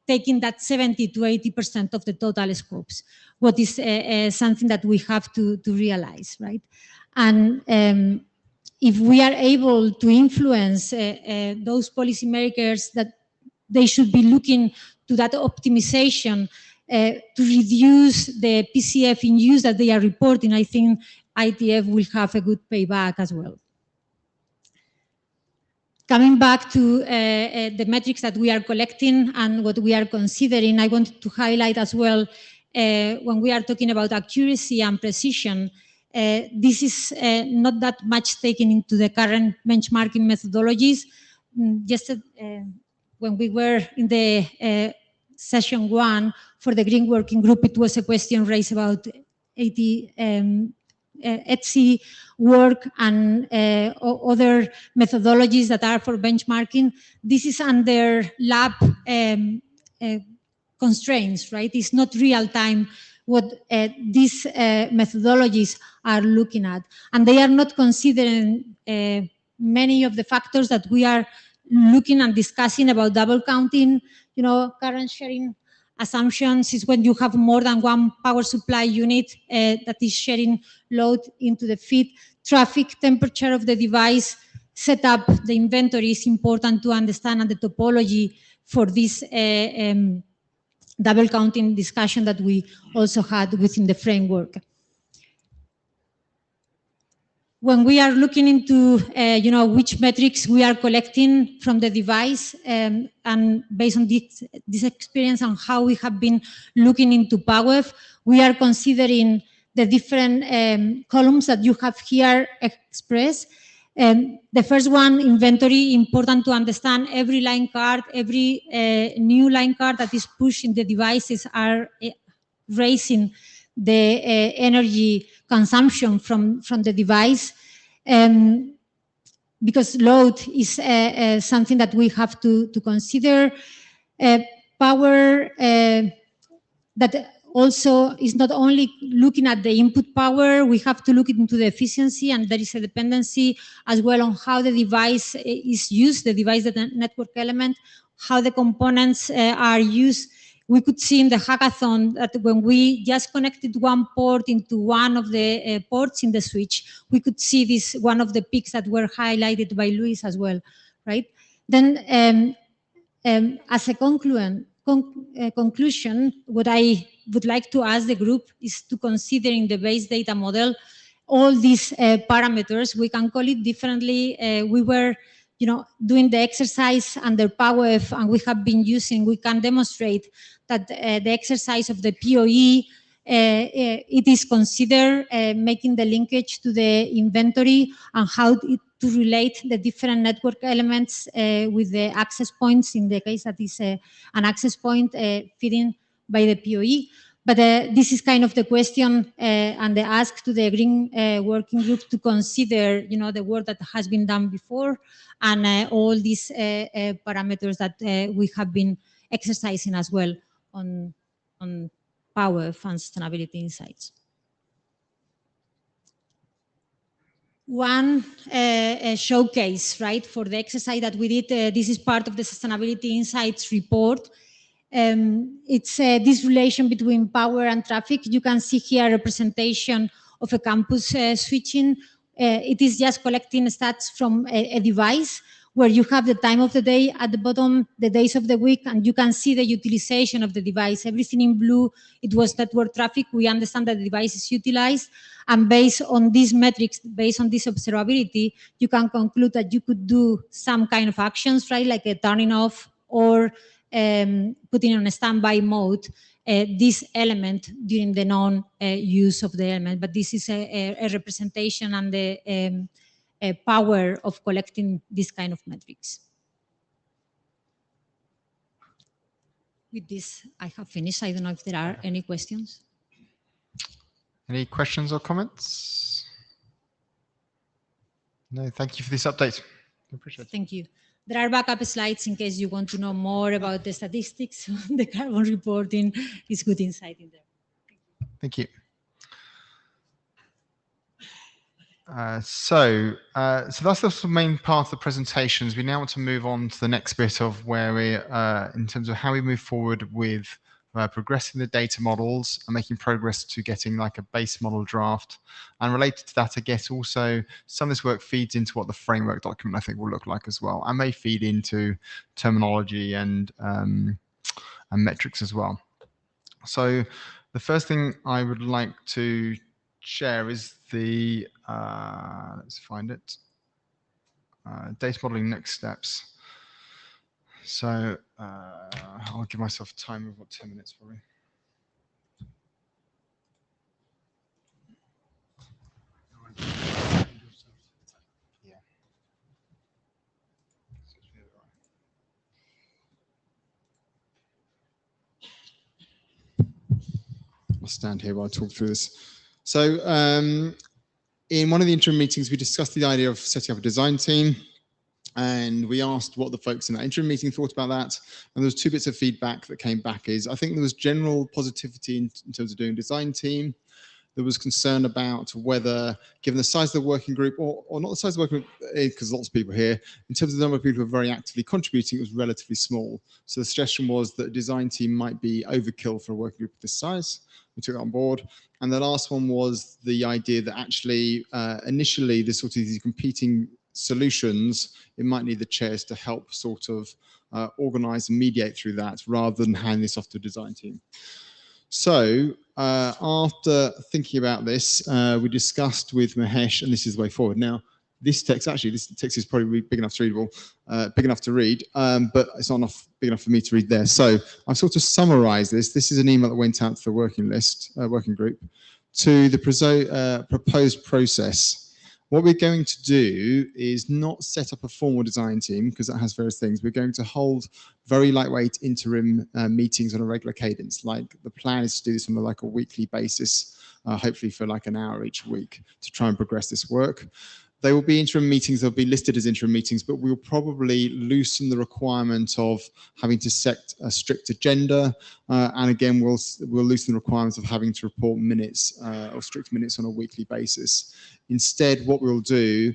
taking that 70 to 80% of the total scopes, what is something that we have to realize, right? And if we are able to influence those policymakers, that they should be looking to that optimization to reduce the PCF in use that they are reporting, I think IETF will have a good payback as well. Coming back to the metrics that we are collecting and what we are considering, I wanted to highlight as well, when we are talking about accuracy and precision, this is not that much taken into the current benchmarking methodologies. Just when we were in the session 1 for the Green Working Group, it was a question raised about ETSI work and other methodologies that are for benchmarking. This is under lab constraints, right? It's not real time what these methodologies are looking at. And they are not considering many of the factors that we are looking and discussing about double counting. You know, current sharing assumptions is when you have more than one power supply unit that is sharing load into the feed. Traffic, temperature of the device, set up the inventory is important to understand, and the topology for this double counting discussion that we also had within the framework. When we are looking into, which metrics we are collecting from the device, and based on this experience and how we have been looking into PowerF, we are considering the different columns that you have here expressed. The first one, inventory, important to understand every line card, every new line card that is pushed in the devices are raising the energy consumption from the device, because load is something that we have to consider. Power that also is not only looking at the input power, we have to look into the efficiency, and there is a dependency as well on how the device is used, the device, the network element, how the components are used. We could see in the hackathon that when we just connected one port into one of the ports in the switch, we could see this, one of the peaks that were highlighted by Luis as well, right? Then as a conclusion, what I would like to ask the group is to consider in the base data model all these parameters. We can call it differently. We were doing the exercise under PowerF, and we have been using, we can demonstrate that the exercise of the POE, it is considered making the linkage to the inventory and how to relate the different network elements with the access points, in the case that is an access point feeding by the POE. But this is kind of the question and the ask to the Green Working Group to consider, the work that has been done before, and all these parameters that we have been exercising as well on power and sustainability insights. One showcase, right, for the exercise that we did. This is part of the Sustainability Insights report. It's this relation between power and traffic. You can see here a representation of a campus switching. It is just collecting stats from a device where you have the time of the day at the bottom, the days of the week, and you can see the utilization of the device. Everything in blue, it was network traffic. We understand that the device is utilized, and based on these metrics, based on this observability, you can conclude that you could do some kind of actions, right, like a turning off or putting on a standby mode this element during the non-use of the element. But this is a representation and the power of collecting this kind of metrics. With this, I have finished. I don't know if there are any questions. Any questions or comments? No, thank you for this update. I appreciate it. Thank you. There are backup slides in case you want to know more about the statistics. The carbon reporting is good insight in there. Thank you. So that's the main part of the presentations. We now want to move on to the next bit of where we, in terms of how we move forward with progressing the data models and making progress to getting like a base model draft. And related to that, I guess also some of this work feeds into what the framework document I think will look like as well, and may feed into terminology and metrics as well. So the first thing I would like to share is the, let's find it, data modeling next steps. So I'll give myself a time of what, 10 minutes probably. Yeah. I'll stand here while I talk through this. So in one of the interim meetings, we discussed the idea of setting up a design team. And we asked what the folks in that interim meeting thought about that. And there was 2 bits of feedback that came back is, I think there was general positivity in terms of doing design team. There was concern about whether, given the size of the working group, or not the size of the working group, because lots of people here, in terms of the number of people who are very actively contributing, it was relatively small. So the suggestion was that a design team might be overkill for a working group of this size. We took it on board. And the last one was the idea that actually, initially, the sort of these competing solutions, it might need the chairs to help sort of organize and mediate through that rather than hand this off to a design team. So after thinking about this, we discussed with Mahesh, and this is the way forward. Now, this text is probably big enough to read, but it's not big enough for me to read there. So I've sort of summarized this. This is an email that went out to the working group, to the proposed process. What we're going to do is not set up a formal design team because that has various things. We're going to hold very lightweight interim meetings on a regular cadence. Like the plan is to do this on a weekly basis, hopefully for like an hour each week to try and progress this work. They will be interim meetings. They'll be listed as interim meetings, but we'll probably loosen the requirement of having to set a strict agenda. And again, we'll loosen the requirements of having to report minutes or strict minutes on a weekly basis. Instead, what we'll do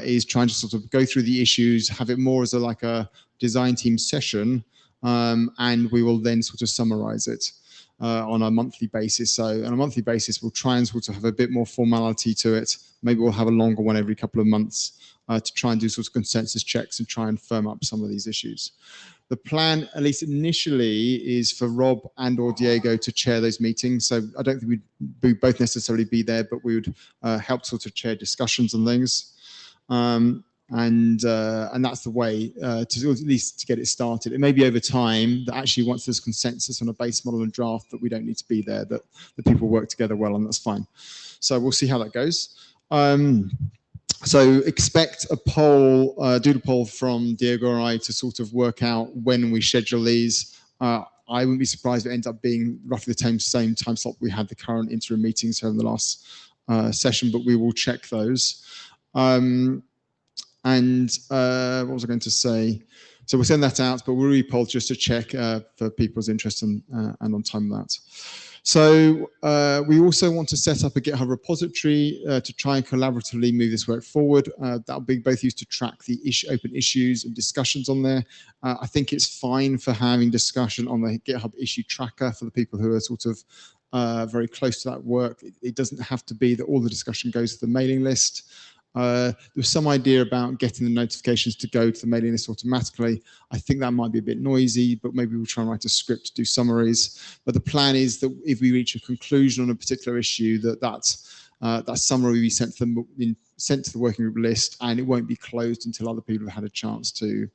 is try and just sort of go through the issues, have it more as like a design team session, and we will then sort of summarize it on a monthly basis. So on a monthly basis, we'll try and sort of have a bit more formality to it. Maybe we'll have a longer one every couple of months to try and do sort of consensus checks and try and firm up some of these issues. The plan, at least initially, is for Rob and or Diego to chair those meetings. So I don't think we'd both necessarily be there, but we would help sort of chair discussions and things. And that's the way to at least to get it started. It may be over time that actually once there's consensus on a base model and draft that we don't need to be there, that the people work together well, and that's fine. So we'll see how that goes. So expect a poll, doodle poll from Diego or I to sort of work out when we schedule these. I wouldn't be surprised if it ends up being roughly the same time slot we had the current interim meetings in the last session, but we will check those. And what was I going to say? So we'll send that out, but we'll re-poll just to check for people's interest and on time with that. So we also want to set up a GitHub repository to try and collaboratively move this work forward. That'll be both used to track the open issues and discussions on there. I think it's fine for having discussion on the GitHub issue tracker for the people who are sort of very close to that work. It doesn't have to be that all the discussion goes to the mailing list. There was some idea about getting the notifications to go to the mailing list automatically. I think that might be a bit noisy, but maybe we'll try and write a script to do summaries. But the plan is that if we reach a conclusion on a particular issue, that summary will be sent to the working group list, and it won't be closed until other people have had a chance to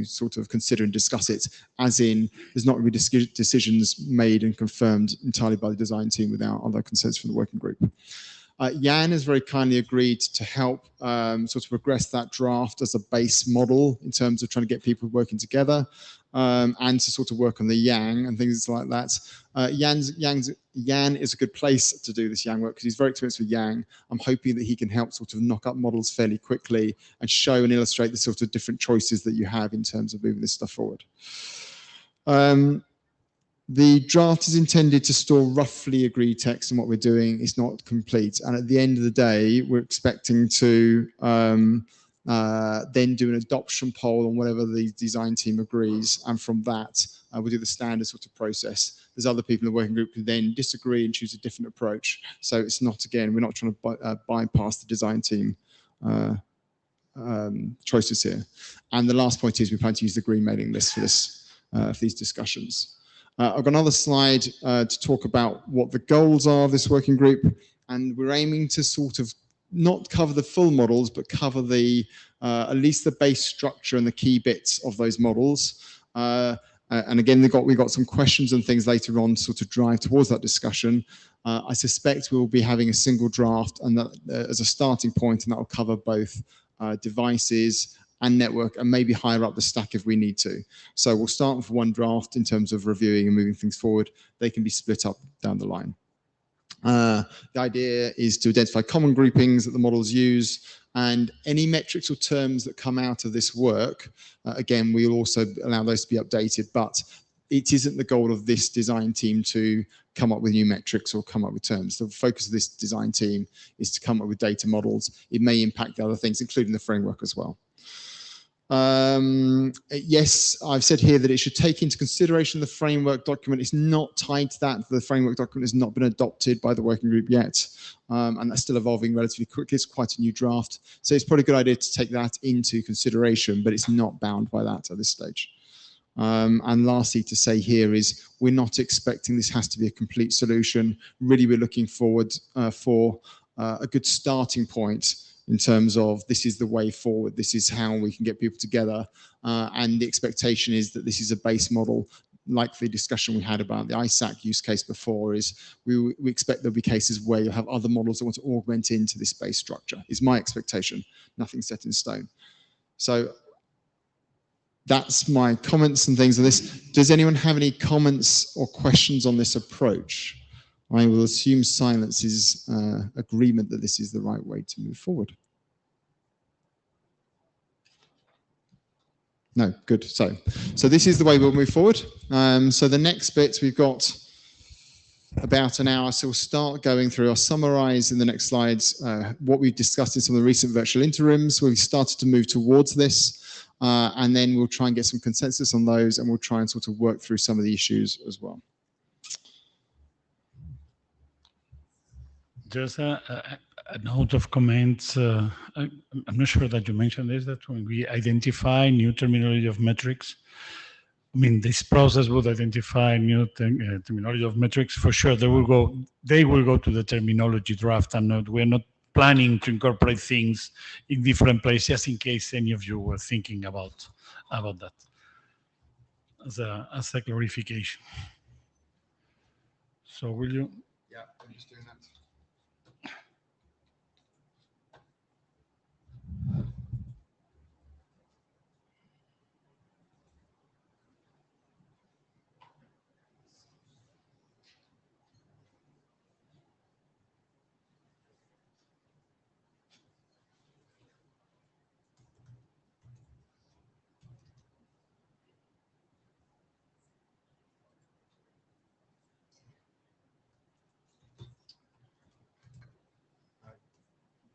sort of consider and discuss it, as in there's not going to be decisions made and confirmed entirely by the design team without other consensus from the working group. Jan has very kindly agreed to help sort of progress that draft as a base model in terms of trying to get people working together and to sort of work on the Yang and things like that. Jan is a good place to do this Yang work because he's very experienced with Yang. I'm hoping that he can help sort of knock up models fairly quickly and show and illustrate the sort of different choices that you have in terms of moving this stuff forward. The draft is intended to store roughly agreed text, and what we're doing is not complete. And at the end of the day, we're expecting to then do an adoption poll on whatever the design team agrees. And from that, we'll do the standard sort of process. There's other people in the working group who then disagree and choose a different approach. So it's not, again, we're not trying to bypass the design team choices here. And the last point is we plan to use the green mailing list for these discussions. I've got another slide to talk about what the goals are of this working group, and we're aiming to sort of not cover the full models, but cover the at least the base structure and the key bits of those models. And again, we got some questions and things later on to sort of drive towards that discussion. I suspect we'll be having a single draft and that as a starting point, and that will cover both devices and network, and maybe higher up the stack if we need to. So we'll start with one draft in terms of reviewing and moving things forward. They can be split up down the line. The idea is to identify common groupings that the models use, And any metrics or terms that come out of this work, again, we'll also allow those to be updated, but it isn't the goal of this design team to come up with new metrics or come up with terms. The focus of this design team is to come up with data models. It may impact other things, including the framework as well. Yes, I've said here that it should take into consideration the framework document. It's not tied to that. The framework document has not been adopted by the working group yet, and that's still evolving relatively quickly. It's quite a new draft. So it's probably a good idea to take that into consideration, but it's not bound by that at this stage. And lastly, to say here is we're not expecting this has to be a complete solution. Really, we're looking forward for a good starting point in terms of this is the way forward, this is how we can get people together, and the expectation is that this is a base model, like the discussion we had about the ISAC use case before, is we expect there'll be cases where you'll have other models that want to augment into this base structure, is my expectation, nothing set in stone. So that's my comments and things on this. Does anyone have any comments or questions on this approach? I will assume silence is agreement that this is the right way to move forward. No, good. So this is the way we'll move forward. So the next bit, we've got about an hour, so we'll start going through. I'll summarize in the next slides what we've discussed in some of the recent virtual interims. We've started to move towards this, and then we'll try and get some consensus on those, and we'll try and sort of work through some of the issues as well. Just a note of comments. I'm not sure that you mentioned this, that when we identify new terminology of metrics, I mean, this process would identify new terminology of metrics. For sure, they will go to the terminology draft, and we're not planning to incorporate things in different places, just in case any of you were thinking about that as a clarification. So will you? Yeah, I'm just doing that.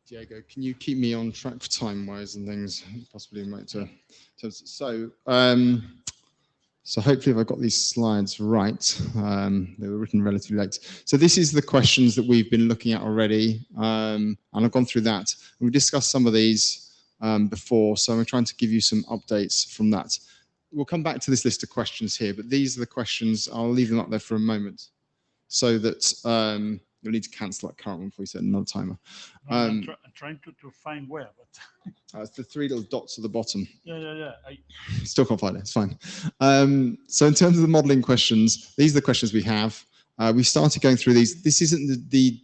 Diego, can you keep me on track for time-wise and things? Possibly might. So hopefully I've got these slides right. They were written relatively late. So this is the questions that we've been looking at already, and I've gone through that. We've discussed some of these before, so I'm trying to give you some updates from that. We'll come back to this list of questions here, but these are the questions. I'll leave them up there for a moment so that you'll need to cancel that current one before you set another timer. I'm trying to find where, but it's the three little dots at the bottom. Yeah. Still can't find it. It's fine. So in terms of the modeling questions, these are the questions we have. We started going through these. This isn't the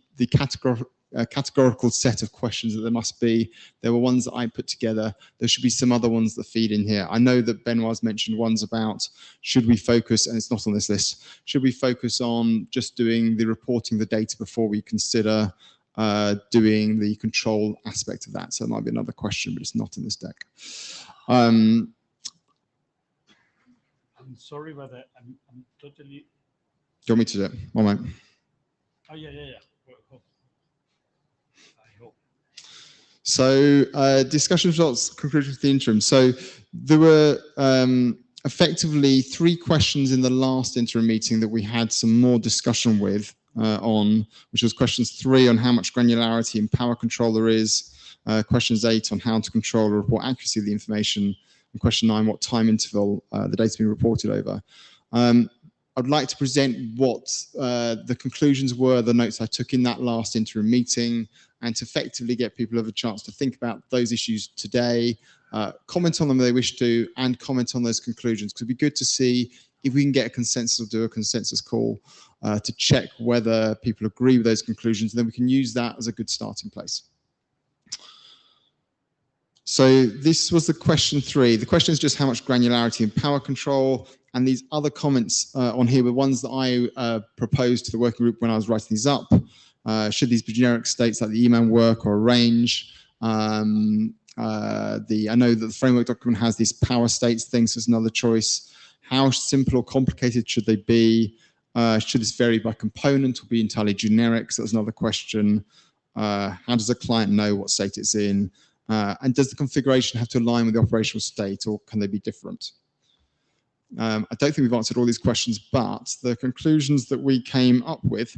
categorical set of questions that there must be. There were ones that I put together. There should be some other ones that feed in here. I know that Benoit's mentioned ones about should we focus, and it's not on this list, should we focus on just doing the reporting the data before we consider doing the control aspect of that? So it might be another question, but it's not in this deck. I'm sorry, but I'm totally... Do you want me to do it? One moment. Oh, yeah. So discussion results, conclusions of the interim. So there were effectively 3 questions in the last interim meeting that we had some more discussion with on, which was questions 3 on how much granularity and power control there is, questions 8 on how to control or report accuracy of the information, and question 9, what time interval the data being reported over. I'd like to present what the conclusions were, the notes I took in that last interim meeting, and to effectively get people have a chance to think about those issues today, comment on them if they wish to, and comment on those conclusions. Because it'd be good to see if we can get a consensus or do a consensus call to check whether people agree with those conclusions, and then we can use that as a good starting place. So this was the question 3. The question is just how much granularity and power control, and these other comments on here were ones that I proposed to the working group when I was writing these up. Should these be generic states like the email work or a range? I know that the framework document has these power states things as another choice. How simple or complicated should they be? Should this vary by component or be entirely generic? So that's another question. How does the client know what state it's in? And does the configuration have to align with the operational state, or can they be different? I don't think we've answered all these questions, but the conclusions that we came up with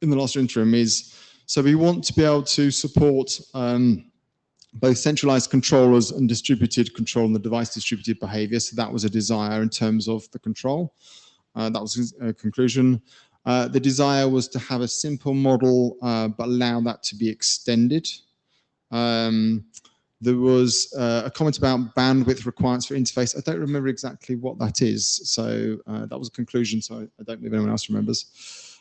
in the last interim is, so we want to be able to support both centralized controllers and distributed control and the device distributed behavior. So that was a desire in terms of the control. That was a conclusion. The desire was to have a simple model, but allow that to be extended. There was a comment about bandwidth requirements for interface. I don't remember exactly what that is. So that was a conclusion. So I don't know if anyone else remembers.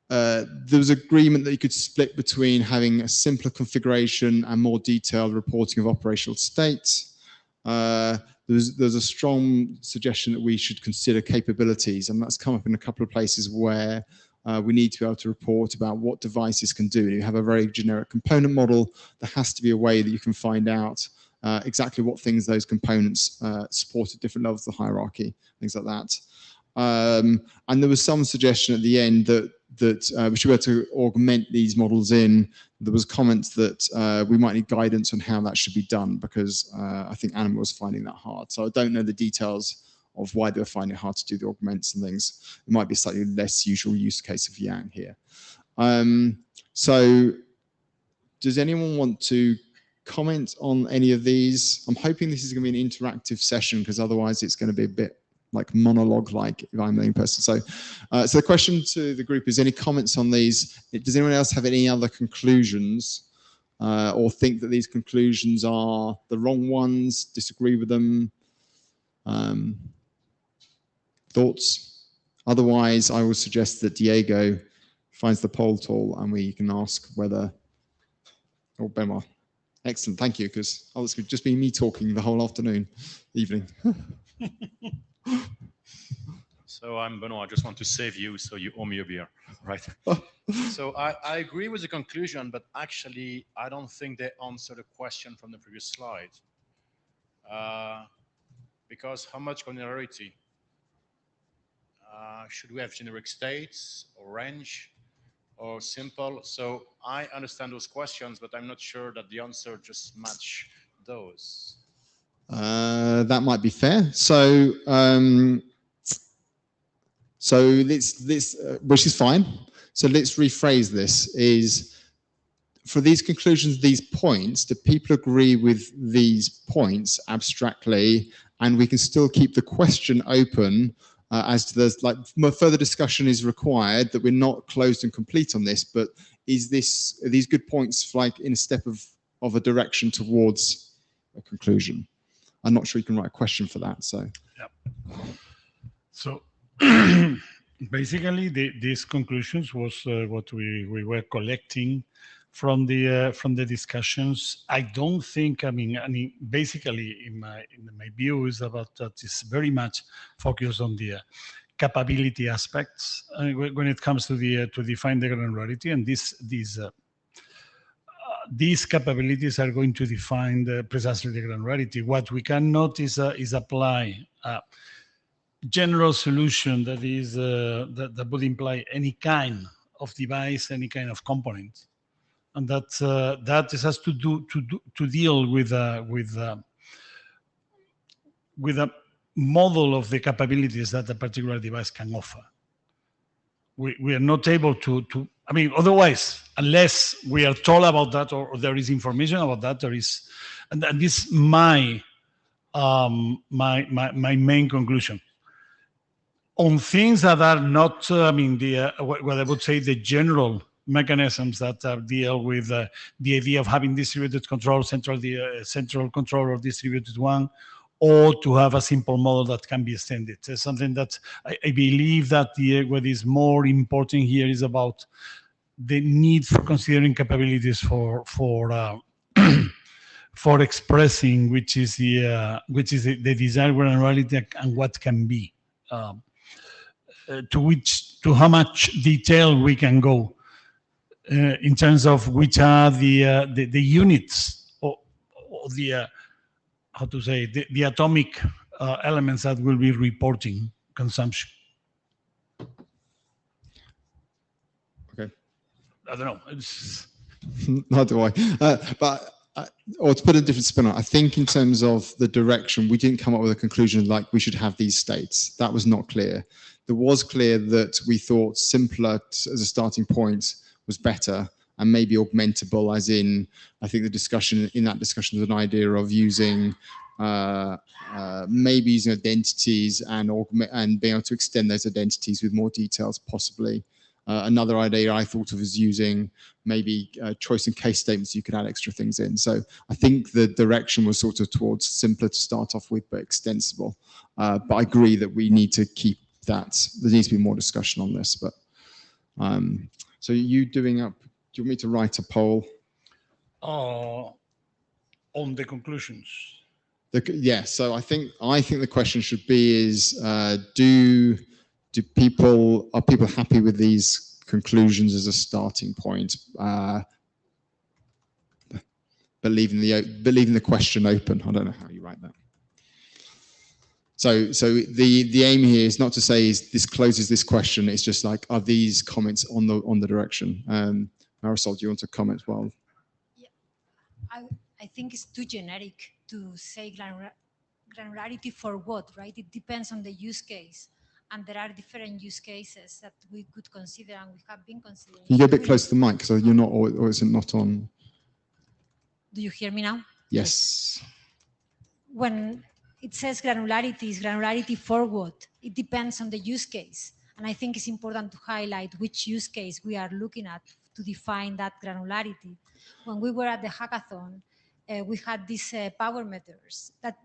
There was agreement that you could split between having a simpler configuration and more detailed reporting of operational states. There's a strong suggestion that we should consider capabilities, and that's come up in a couple of places where we need to be able to report about what devices can do. You have a very generic component model. There has to be a way that you can find out exactly what things those components support at different levels of the hierarchy, things like that. And there was some suggestion at the end that we should be able to augment these models in. There was comments that we might need guidance on how that should be done, because I think Anima was finding that hard. So I don't know the details of why they were finding it hard to do the augments and things. It might be a slightly less usual use case of Yang here. So does anyone want to comment on any of these? I'm hoping this is going to be an interactive session, because otherwise it's going to be a bit like monologue-like if I'm the only person. So, so the question to the group is, any comments on these? Does anyone else have any other conclusions or think that these conclusions are the wrong ones, disagree with them? Thoughts? Otherwise, I would suggest that Diego finds the poll tool and we can ask whether, or Benoit. Excellent, thank you, because otherwise it would just be me talking the whole afternoon, evening. So I'm Benoit, I just want to save you, so you owe me a beer, right? So I agree with the conclusion, but actually I don't think they answered the question from the previous slide. Because how much granularity? Should we have generic states or range or simple? So I understand those questions, but I'm not sure that the answer just match those. That might be fair. So, which is fine. So let's rephrase this: is for these conclusions, these points, do people agree with these points abstractly, and we can still keep the question open as to the, like, further discussion is required, that we're not closed and complete on this, but are these good points like in a step of a direction towards a conclusion? I'm not sure you can write a question for that. So, yeah. So basically, these conclusions was what we were collecting from the discussions. I don't think. I mean, basically, in my view, is about that is very much focused on the capability aspects when it comes to define the granularity, and these capabilities are going to define precisely the granularity. What we cannot is apply a general solution that is that would imply any kind of device, any kind of component, and that has to deal with a model of the capabilities that a particular device can offer. We are not able to. I mean, otherwise, unless we are told about that or there is information about that, there is, and this is my main conclusion on things that are not. I mean, what I would say the general mechanisms that deal with the idea of having distributed control, central control or distributed one, or to have a simple model that can be extended. It's something that I believe that what is more important here is about the need for considering capabilities for expressing which is the desired granularity and what can be, to how much detail we can go. in terms of which are the units or the how to say the atomic elements that will be reporting consumption. Okay. I don't know. It's, Nor do I. Or to put a different spin on it, I think in terms of the direction, we didn't come up with a conclusion like we should have these states. That was not clear. There was clear that we thought simpler as a starting point was better and maybe augmentable, as in, I think the discussion in that discussion was an idea of using maybe using identities and being able to extend those identities with more details possibly. Another idea I thought of is using maybe choice and case statements. You could add extra things in. So I think the direction was sort of towards simpler to start off with, but extensible. But I agree that we need to keep that. There needs to be more discussion on this. But so you doing up? Do you want me to write a poll? on the conclusions. Yeah. So I think the question should be is are people happy with these conclusions as a starting point? But leaving the question open. I don't know how you write that. So the aim here is not to say is this closes this question. It's just like, are these comments on the direction? Marisol, do you want to comment as well? Yeah, I think it's too generic to say granularity for what, right? It depends on the use case. And there are different use cases that we could consider and we have been considering. Can you get a bit close to the mic so you're not, or is it not on? Do you hear me now? Yes. When it says granularity, is granularity for what? It depends on the use case. And I think it's important to highlight which use case we are looking at to define that granularity. When we were at the hackathon, we had these power meters that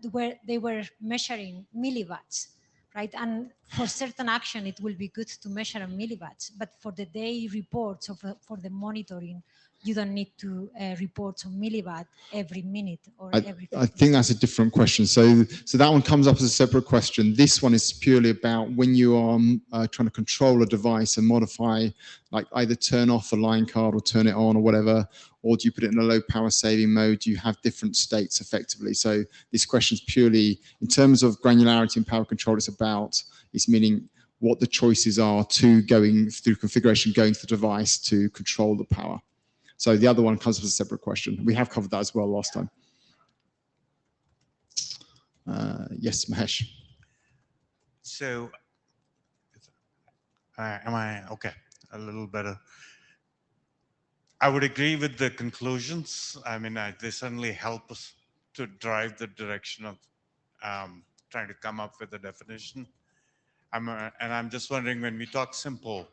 they were measuring milliwatts, right? And for certain action, it will be good to measure in milliwatts, but for the day reports or for the monitoring, you don't need to report on milliwatt every minute or every 50 I think that's a different question. So that one comes up as a separate question. This one is purely about when you are trying to control a device and modify, like either turn off a line card or turn it on or whatever, or do you put it in a low power saving mode? Do you have different states effectively? So this question is purely, in terms of granularity and power control, it's meaning what the choices are to going through configuration, going to the device to control the power. So the other one comes as a separate question. We have covered that as well last time. Yes, Mahesh. So, am I okay? A little better. I would agree with the conclusions. I mean, they certainly help us to drive the direction of trying to come up with a definition. And I'm just wondering, when we talk simple,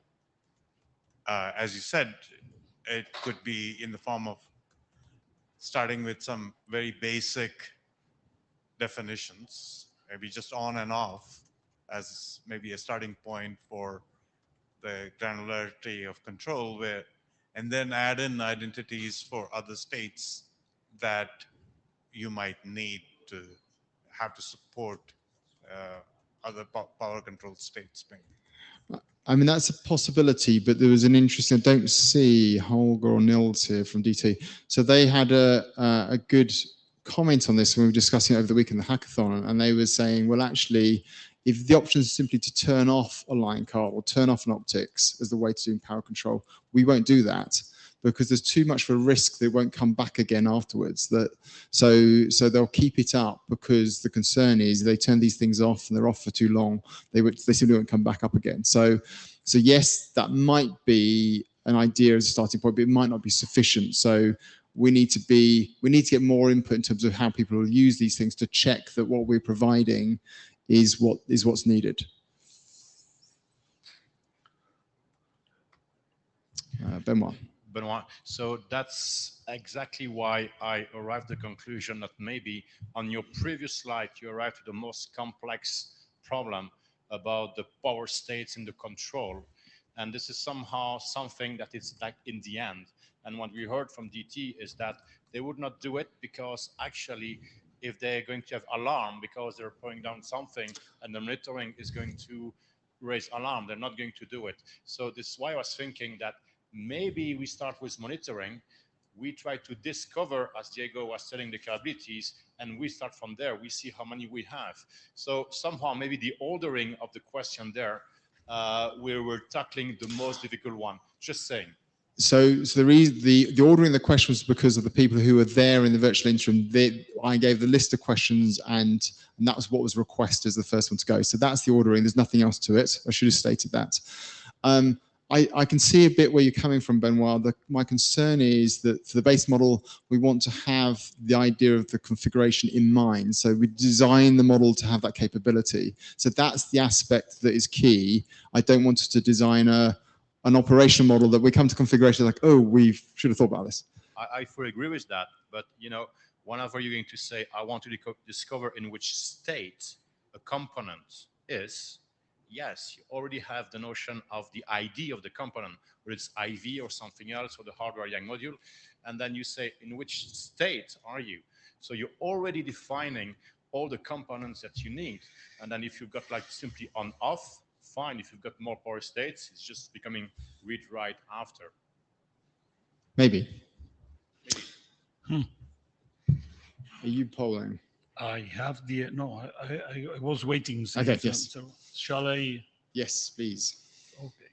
as you said, it could be in the form of starting with some very basic definitions, maybe just on and off as maybe a starting point for the granularity of control, and then add in identities for other states that you might need to have to support other power control states. I mean, that's a possibility, but there was an interesting, I don't see Holger or Nils here from DT. So they had a good comment on this when we were discussing it over the week in the hackathon, and they were saying, well, actually, if the option is simply to turn off a line card or turn off an optics as the way to do power control, we won't do that because there's too much of a risk that it won't come back again afterwards. So they'll keep it up because the concern is they turn these things off and they're off for too long, they simply won't come back up again. So yes, that might be an idea as a starting point, but it might not be sufficient. So we need to get more input in terms of how people will use these things to check that what we're providing is what's needed. Benoit. So that's exactly why I arrived at the conclusion that maybe on your previous slide, you arrived at the most complex problem about the power states in the control. And this is somehow something that is like in the end. And what we heard from DT is that they would not do it because actually, if they're going to have alarm because they're putting down something and the monitoring is going to raise alarm, they're not going to do it. So this is why I was thinking that Maybe we start with monitoring. We try to discover, as Diego was telling, the capabilities, and we start from there. We see how many we have. So somehow maybe the ordering of the question there, where we're tackling the most difficult one. Just saying. So the reason the ordering the question was because of the people who were there in the virtual interim. I gave the list of questions, and that was what was requested as the first one to go. So that's the ordering. There's nothing else to it. I should have stated that. I can see a bit where you're coming from, Benoit. My concern is that for the base model, we want to have the idea of the configuration in mind. So we design the model to have that capability. So that's the aspect that is key. I don't want to design an operational model that we come to configuration like, oh, we should have thought about this. I fully agree with that. But, you know, whenever you're going to say, I want to discover in which state a component is, yes, you already have the notion of the ID of the component, whether it's IV or something else, or the hardware YAG module. And then you say, in which state are you? So you're already defining all the components that you need. And then if you've got like simply on off, fine. If you've got more power states, it's just becoming read write after. Maybe. Are you polling? I have the no. I was waiting. Okay. Yes. So shall I? Yes, please. Okay.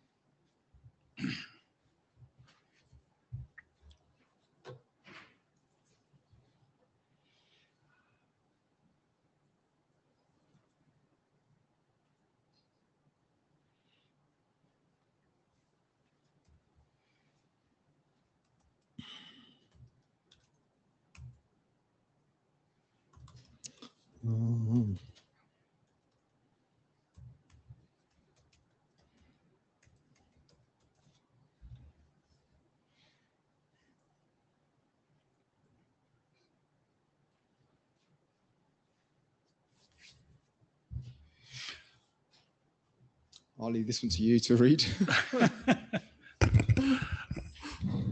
I'll leave this one to you to read.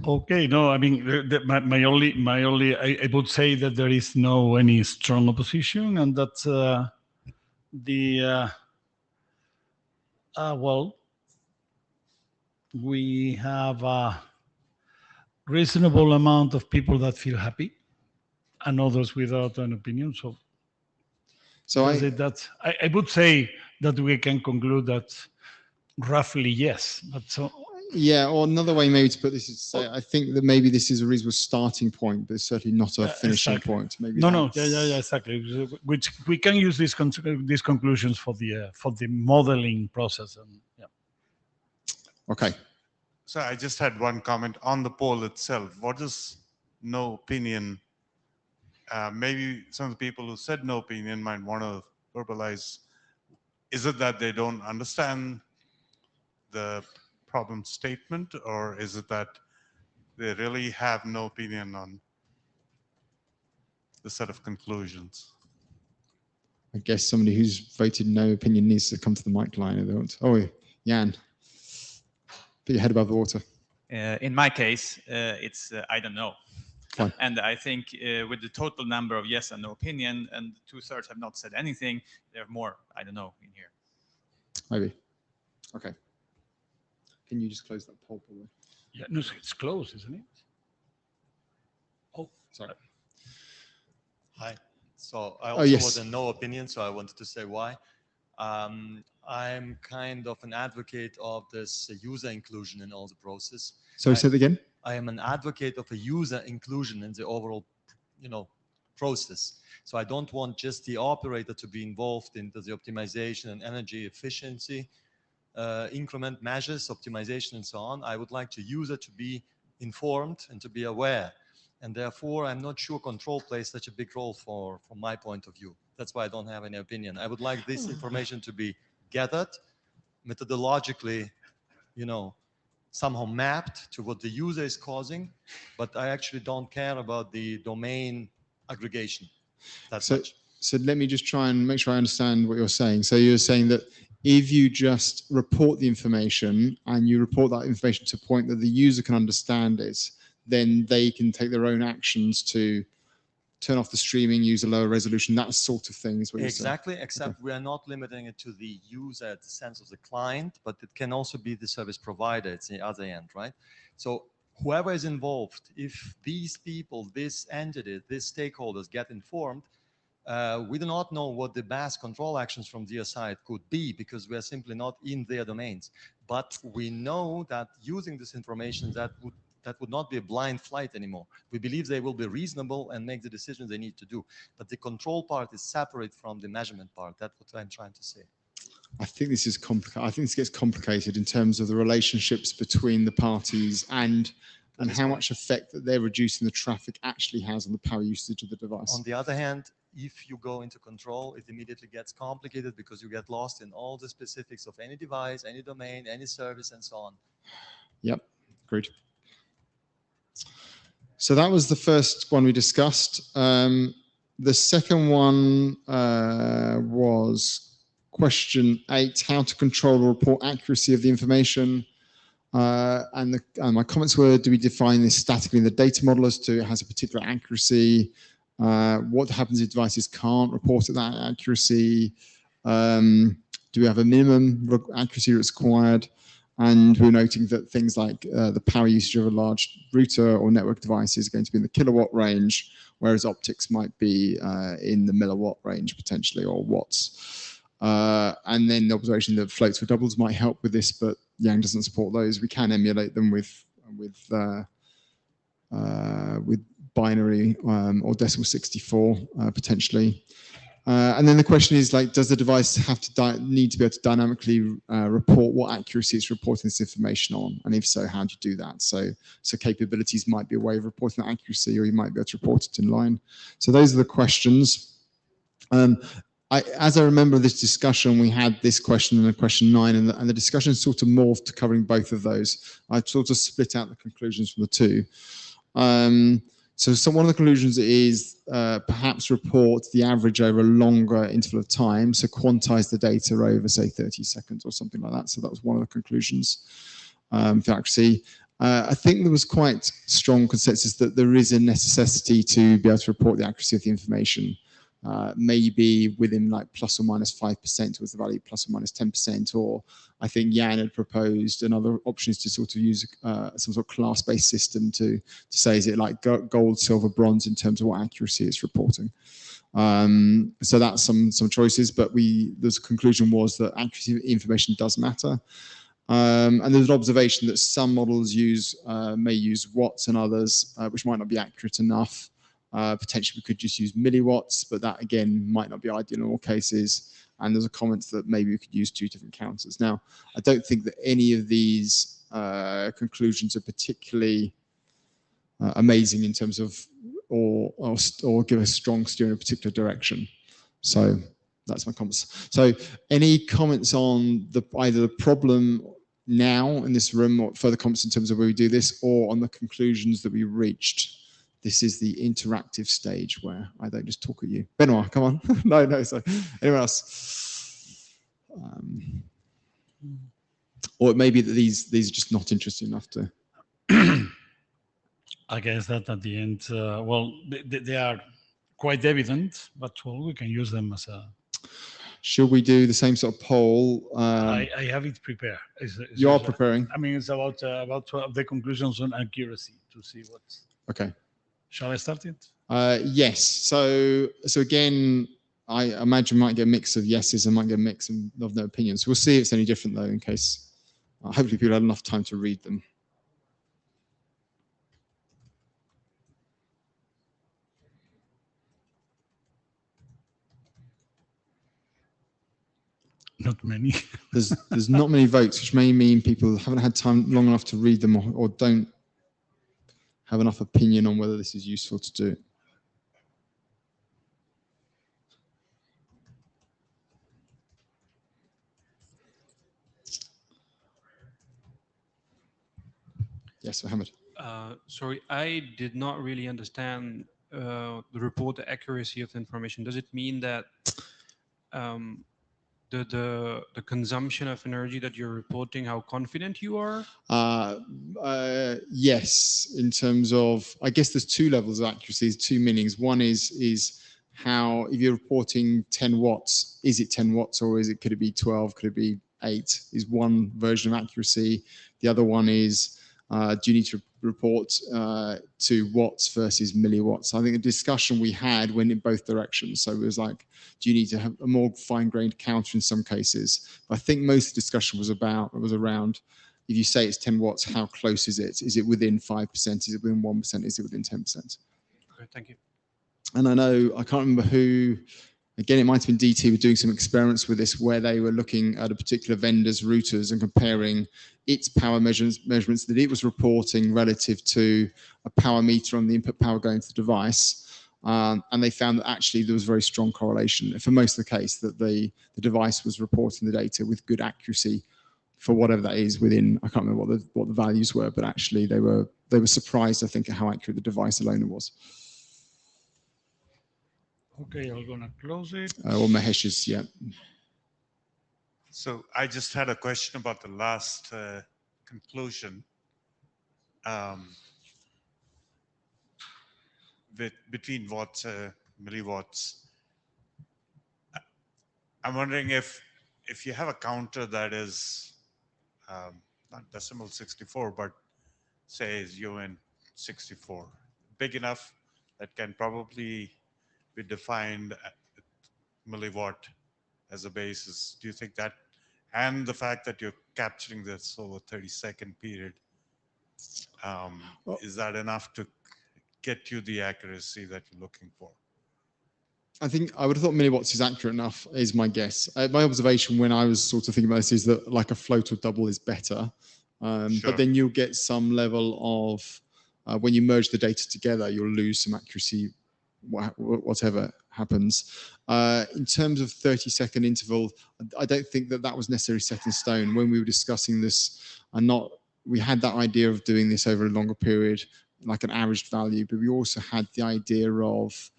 Okay, no, I mean, my only, I would say that there is no any strong opposition, and that well, we have a reasonable amount of people that feel happy, and others without an opinion. So I would say that we can conclude that roughly yes, but so. Yeah, or another way maybe to put this is to say, I think that maybe this is a reasonable starting point, but certainly not a finishing point. Maybe no, yeah, exactly. Which we can use these conclusions for the modeling process. And yeah. Okay. So I just had one comment on the poll itself. What is no opinion? Maybe some of the people who said no opinion might want to verbalize. Is it that they don't understand the problem statement, or is it that they really have no opinion on the set of conclusions? I guess somebody who's voted no opinion needs to come to the mic line. Oh, Jan, put your head above the water. In my case, it's I don't know. Fine. And I think with the total number of yes and no opinion, and 2/3 have not said anything, there are more I don't know in here. Maybe. Okay. Can you just close that poll, please? Yeah, no, it's closed, isn't it? Oh, sorry. Hi. So I also was a no opinion, so I wanted to say why. I'm kind of an advocate of this user inclusion in all the process. So say it again. I am an advocate of a user inclusion in the overall, process. So I don't want just the operator to be involved into the optimization and energy efficiency, increment measures, optimization, and so on. I would like the user to be informed and to be aware. And therefore, I'm not sure control plays such a big role from my point of view. That's why I don't have any opinion. I would like this information to be gathered, methodologically, somehow mapped to what the user is causing, but I actually don't care about the domain aggregation that much. So let me just try and make sure I understand what you're saying. So you're saying that if you just report the information and you report that information to a point that the user can understand it, then they can take their own actions to turn off the streaming, use a lower resolution, that sort of thing is what you're saying. Exactly, except we are not limiting it to the user at the sense of the client, but it can also be the service provider. It's the other end, right? So whoever is involved, if these people, this entity, these stakeholders get informed, we do not know what the best control actions from their side could be because we are simply not in their domains. But we know that using this information, that would not be a blind flight anymore. We believe they will be reasonable and make the decisions they need to do. But the control part is separate from the measurement part. That's what I'm trying to say. I think this is complicated. I think this gets complicated in terms of the relationships between the parties and how much effect that they're reducing the traffic actually has on the power usage of the device. On the other hand, if you go into control, it immediately gets complicated because you get lost in all the specifics of any device, any domain, any service, and so on. Yep, agreed. So that was the first one we discussed. The second one was question 8, how to control or report accuracy of the information. And my comments were, do we define this statically in the data model as to it has a particular accuracy? What happens if devices can't report at that accuracy? Do we have a minimum accuracy required? And we're noting that things like the power usage of a large router or network device is going to be in the kilowatt range, whereas optics might be in the milliwatt range potentially, or watts. And then the observation that floats or doubles might help with this, but Yang doesn't support those. We can emulate them with binary or decimal 64 potentially. And then the question is, like, does the device have to need to be able to dynamically report what accuracy it's reporting this information on? And if so, how do you do that? So capabilities might be a way of reporting that accuracy, or you might be able to report it in line. So those are the questions. As I remember this discussion, we had this question and a question 9, and the discussion sort of morphed to covering both of those. I sort of split out the conclusions from the two. So one of the conclusions is perhaps report the average over a longer interval of time, so quantize the data over, say, 30 seconds or something like that. So that was one of the conclusions for accuracy. I think there was quite strong consensus that there is a necessity to be able to report the accuracy of the information. Maybe within like plus or minus 5% was the value, plus or minus 10%, or I think Jan had proposed another option is to sort of use some sort of class-based system to say, is it like gold, silver, bronze in terms of what accuracy it's reporting. So that's some choices, but the conclusion was that accuracy of information does matter. And there's an observation that some models may use watts and others, which might not be accurate enough. Potentially we could just use milliwatts, but that again might not be ideal in all cases. And there's a comment that maybe we could use 2 different counters. Now, I don't think that any of these conclusions are particularly amazing in terms of or give a strong steer in a particular direction. So that's my comments. So any comments on either the problem now in this room, or further comments in terms of where we do this, or on the conclusions that we reached? This is the interactive stage where I don't just talk at you. Benoit, come on. No, sorry. Anyone else? Or it may be that these are just not interesting enough to. I guess that at the end, well, they are quite evident, but well, we can use them as a. Should we do the same sort of poll? I have it prepared. You are preparing? I mean, it's about the conclusions on accuracy to see what's. Okay. Shall I start it? Yes. So again, I imagine we might get a mix of yeses and might get a mix of no opinions. We'll see if it's any different though, in case hopefully people had enough time to read them. Not many. There's not many votes, which may mean people haven't had time long enough to read them, or don't have enough opinion on whether this is useful to do. Yes, Mohammed. Sorry, I did not really understand the report, the accuracy of the information. Does it mean that the consumption of energy that you're reporting, how confident you are? Yes, in terms of, I guess there's two levels of accuracy, there's two meanings. One is how, if you're reporting 10 watts, is it 10 watts or could it be 12, could it be 8, is one version of accuracy. The other one is, do you need to report to watts versus milliwatts? I think the discussion we had went in both directions. So it was like, do you need to have a more fine-grained counter in some cases? But I think most of the discussion was around, if you say it's 10 watts, how close is it? Is it within 5%? Is it within 1%? Is it within 10%? Okay, thank you. And I know, I can't remember who, again, it might have been DT, were doing some experiments with this where they were looking at a particular vendor's routers and comparing its power measurements that it was reporting relative to a power meter on the input power going to the device. And they found that actually there was very strong correlation for most of the case, that the device was reporting the data with good accuracy for whatever that is within, I can't remember what the values were, but actually they were surprised, I think, at how accurate the device alone was. Okay, I'm gonna close it. Or Mahesh is, yeah. So I just had a question about the last conclusion. Between watts, milliwatts. I'm wondering if you have a counter that is not decimal 64, but say is UN 64, big enough that can probably be defined at milliwatt as a basis. Do you think that, and the fact that you're capturing this over 30-second period, is that enough to get you the accuracy that you're looking for? I think I would have thought milliwatts is accurate enough, is my guess. My observation when I was sort of thinking about this is that like a float or double is better. Sure. But then you'll get some level of, when you merge the data together, you'll lose some accuracy, whatever happens. In terms of 30-second interval, I don't think that was necessarily set in stone. When we were discussing this, we had that idea of doing this over a longer period, like an averaged value, but we also had the idea of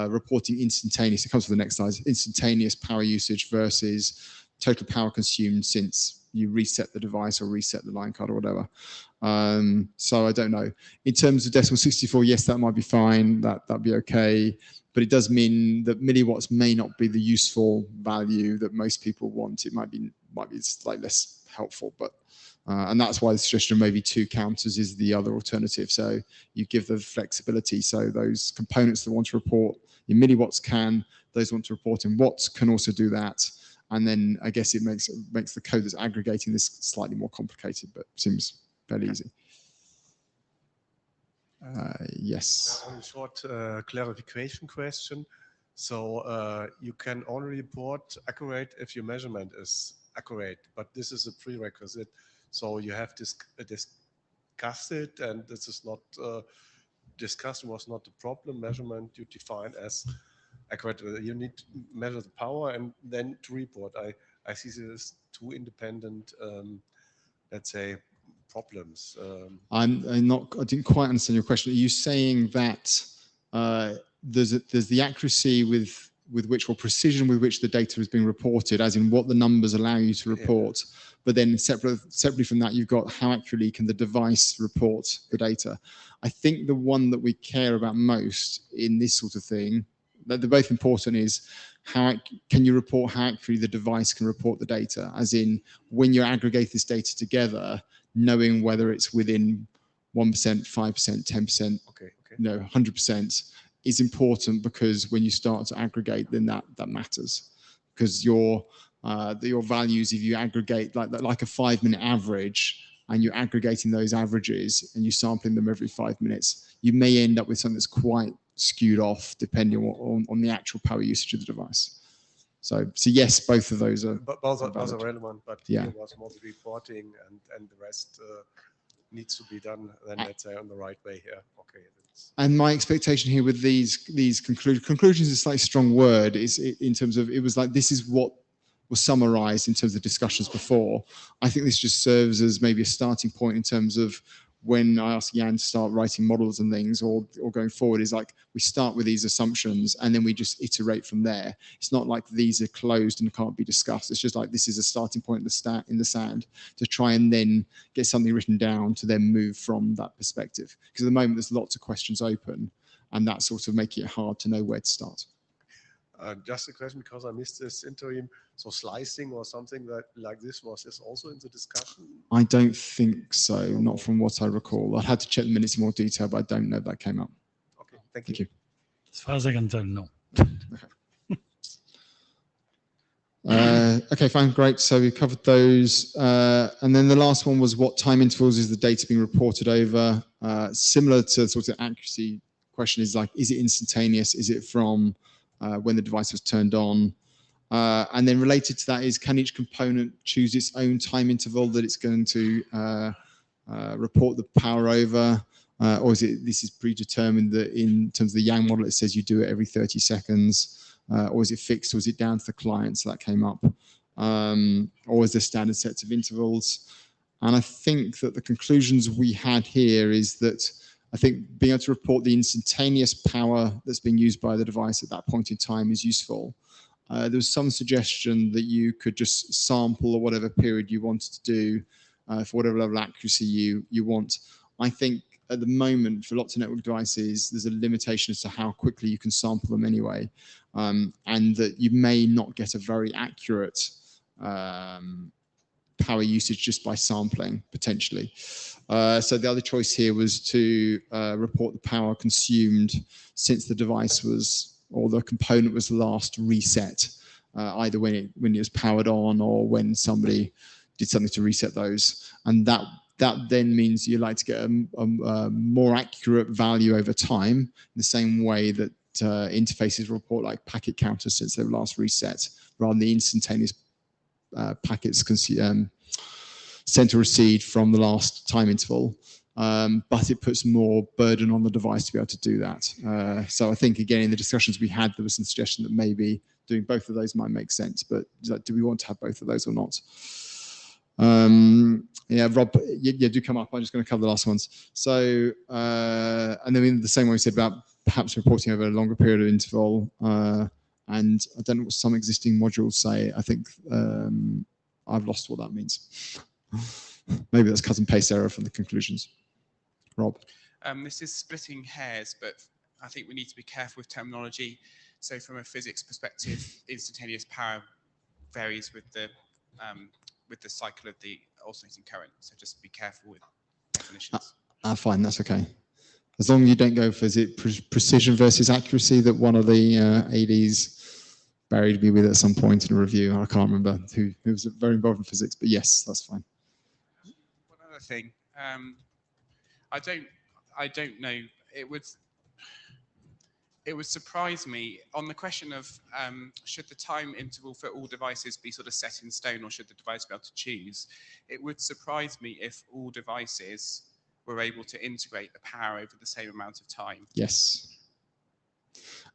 reporting instantaneous, it comes to the next slide, instantaneous power usage versus total power consumed since you reset the device or reset the line card or whatever. So I don't know. In terms of decimal 64, yes, that might be fine. That'd be okay. But it does mean that milliwatts may not be the useful value that most people want. It might be slightly less helpful, but and that's why the suggestion of maybe 2 counters is the other alternative. So you give the flexibility. So those components that want to report in milliwatts can, those who want to report in watts can also do that. And then I guess it makes the code that's aggregating this slightly more complicated, but seems fairly easy. Yes. A short clarification question. So you can only report accurate if your measurement is accurate, but this is a prerequisite. So you have discussed it, and this is not discussed, was not the problem. Measurement you define as accurate. You need to measure the power and then to report. I see this as 2 independent, let's say, problems. I didn't quite understand your question. Are you saying that there's the accuracy with which, or precision with which the data is being reported, as in what the numbers allow you to report, but then separately from that, you've got how accurately can the device report the data? I think the one that we care about most in this sort of thing, that they're both important, is how can you report how accurately the device can report the data, as in when you aggregate this data together, knowing whether it's within 1%, 5%, 10%, no, 100% is important, because when you start to aggregate, then that matters, because your values, if you aggregate like a 5-minute average and you're aggregating those averages and you're sampling them every 5 minutes, you may end up with something that's quite skewed off depending on the actual power usage of the device. So yes, both of those are. But both are relevant, but yeah, here was more the reporting, and the rest needs to be done then, let's say, on the right way here. Okay. And my expectation here with these conclusions is a slightly strong word, is in terms of, it was like, this is what was summarized in terms of discussions before. I think this just serves as maybe a starting point in terms of when I ask Jan to start writing models and things, or going forward, is like we start with these assumptions and then we just iterate from there. It's not like these are closed and can't be discussed. It's just like this is a starting point in the sand to try and then get something written down to then move from that perspective. Because at the moment there's lots of questions open, and that's sort of making it hard to know where to start. Just a question, because I missed this interim. So slicing or something that like this was also in the discussion? I don't think so, not from what I recall. I had to check the minutes in more detail, but I don't know if that came up. Okay, thank Thank you. you. As far as I can tell, no. Okay, fine, great. So we covered those. And then the last one was what time intervals is the data being reported over? Similar to sort of accuracy question is like, is it instantaneous? Is it from when the device was turned on? And then related to that is, can each component choose its own time interval that it's going to report the power over? Or is it, this is predetermined that in terms of the Yang model, it says you do it every 30 seconds? Or is it fixed, or is it down to the client? So that came up. Or is there standard sets of intervals? And I think that the conclusions we had here is that I think being able to report the instantaneous power that's being used by the device at that point in time is useful. There was some suggestion that you could just sample or whatever period you wanted to do for whatever level of accuracy you want. I think at the moment for lots of network devices, there's a limitation as to how quickly you can sample them anyway, and that you may not get a very accurate power usage just by sampling, potentially. So the other choice here was to report the power consumed since the device was, or the component was last reset, either when it was powered on or when somebody did something to reset those. And that then means you like to get a more accurate value over time, in the same way that interfaces report like packet counters since they were last reset, rather than the instantaneous packets sent to receive from the last time interval. But it puts more burden on the device to be able to do that. So I think, again, in the discussions we had, there was some suggestion that maybe doing both of those might make sense. But do we want to have both of those or not? Yeah, Rob, yeah, do come up. I'm just going to cover the last ones. So, and then in the same way we said about perhaps reporting over a longer period of interval. And I don't know what some existing modules say. I think I've lost what that means. Maybe that's cut and paste error from the conclusions. Rob? This is splitting hairs, but I think we need to be careful with terminology. So from a physics perspective, instantaneous power varies with the cycle of the alternating current. So just be careful with definitions. Fine, that's okay. As long as you don't go for, is it precision versus accuracy that one of the ADs buried me with at some point in a review. I can't remember who was very involved in physics, but yes, that's fine. One other thing, I don't know. It would surprise me on the question of should the time interval for all devices be sort of set in stone, or should the device be able to choose? It would surprise me if all devices were able to integrate the power over the same amount of time. Yes.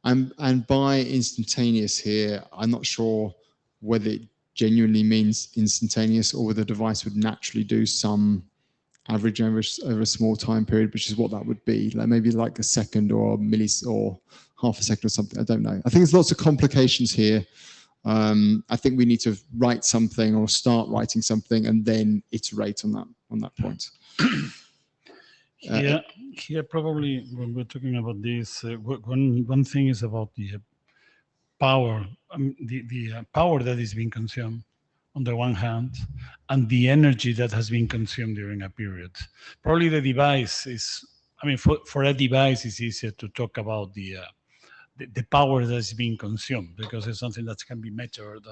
And by instantaneous here, I'm not sure whether it genuinely means instantaneous or whether the device would naturally do some average over a small time period, which is what that would be, like maybe like a second or a millisecond or half a second or something. I don't know. I think there's lots of complications here. I think we need to write something or start writing something and then iterate on that point. Here probably when we're talking about this, one thing is about the power, the power that is being consumed on the one hand, and the energy that has been consumed during a period. Probably the device is, I mean, for a device, it's easier to talk about the power that is being consumed, because it's something that can be measured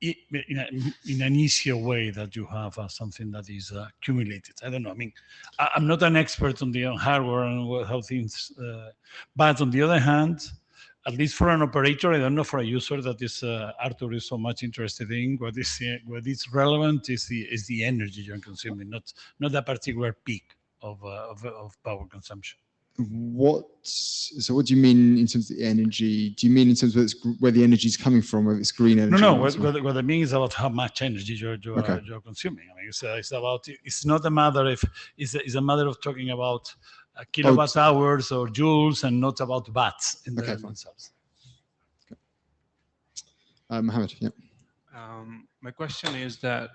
in an easier way that you have something that is accumulated. I don't know. I mean, I'm not an expert on the hardware and how things, but on the other hand, at least for an operator, I don't know, for a user that is Arthur is so much interested in, what is relevant is the energy you're consuming, not that particular peak of power consumption. So what do you mean in terms of the energy? Do you mean in terms of where the energy is coming from, whether it's green energy? No. or What I mean is about how much energy you're consuming. I mean, it's about. It's not a matter if it's a matter of talking about kilowatt hours or joules, and not about watts in themselves. Mohammed, yeah. My question is that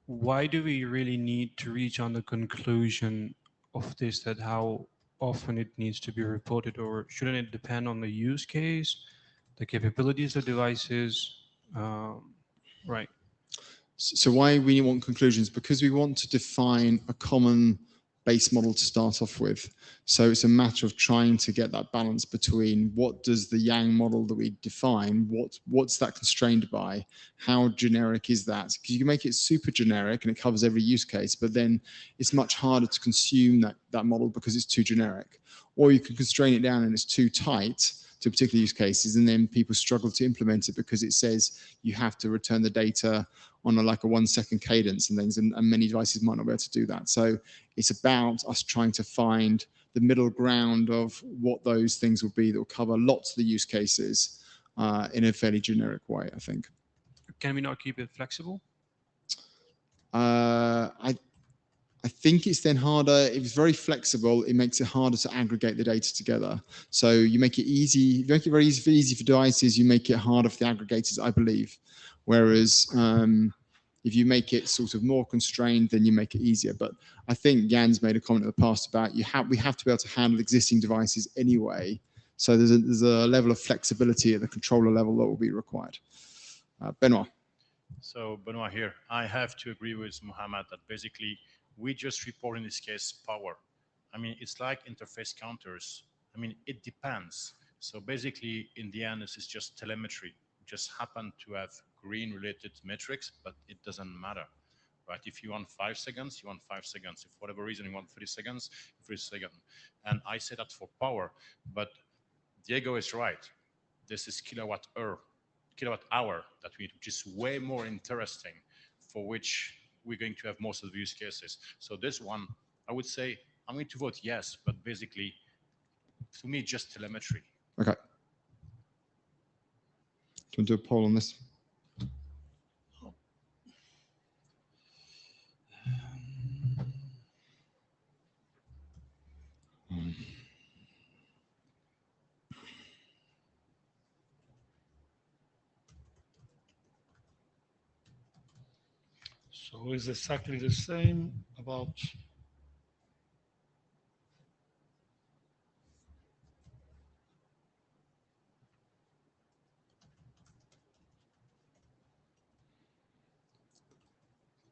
why do we really need to reach on the conclusion of this, that how often it needs to be reported, or shouldn't it depend on the use case, the capabilities of devices? Right. So why we want conclusions? Because we want to define a common base model to start off with. So it's a matter of trying to get that balance between what does the Yang model that we define, what's that constrained by, how generic is that? Because you can make it super generic and it covers every use case, but then it's much harder to consume that model because it's too generic. Or you can constrain it down and it's too tight to particular use cases, and then people struggle to implement it because it says you have to return the data on like a 1 second cadence and things, and many devices might not be able to do that. So it's about us trying to find the middle ground of what those things will be that will cover lots of the use cases in a fairly generic way, I think. Can we not keep it flexible? I think it's then harder. If it's very flexible, it makes it harder to aggregate the data together. So you make it easy. If you make it very easy for devices, you make it harder for the aggregators, I believe. Whereas if you make it sort of more constrained, then you make it easier. But I think Jan's made a comment in the past about we have to be able to handle existing devices anyway. So there's a level of flexibility at the controller level that will be required. Benoit. So Benoit here. I have to agree with Mohammed that basically we just report in this case power. I mean, it's like interface counters. I mean, it depends. So basically, in the end, this is just telemetry. Just happen to have green related metrics, but it doesn't matter, right? If you want 5 seconds, you want 5 seconds. If for whatever reason you want 30 seconds, 30 seconds. And I say that for power, but Diego is right. This is kilowatt hour that we need, which is way more interesting, for which we're going to have most of the use cases. So this one, I would say, I'm going to vote yes, but basically, to me, just telemetry. Okay. Do you want to do a poll on this? So it's exactly the same about.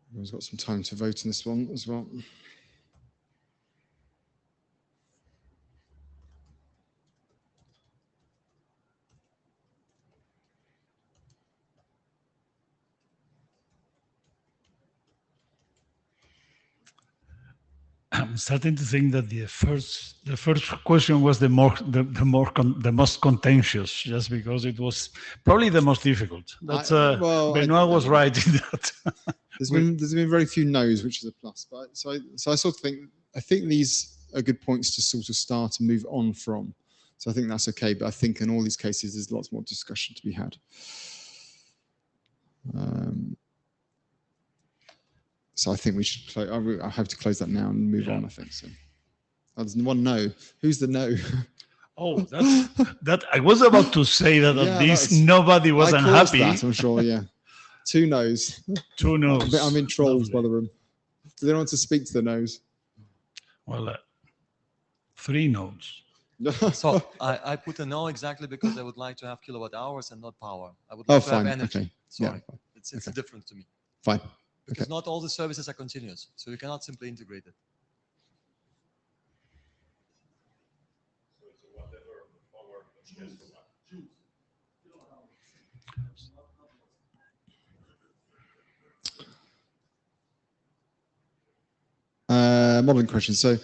Everyone's got some time to vote on this one as well. I'm starting to think that the first question was the most contentious, just because it was probably the most difficult. That's Benoit was right in that. There's been very few no's, which is a plus. But so I sort of think these are good points to sort of start and move on from. So I think that's okay. But I think in all these cases, there's lots more discussion to be had. So I think we should close. I have to close that now and move on, I think. So there's one no. Who's the no? Oh, that I was about to say that at least nobody was unhappy. That, I'm sure, yeah. 2 no's. 2 no's. I'm in trolls by the room. Do they want to speak to the no's? Well, 3 no's. So I put a no exactly because I would like to have kilowatt hours and not power. I would like to have energy. Okay. Sorry, it's different to me. Fine. Because not all the services are continuous, so you cannot simply integrate it. Modeling question. So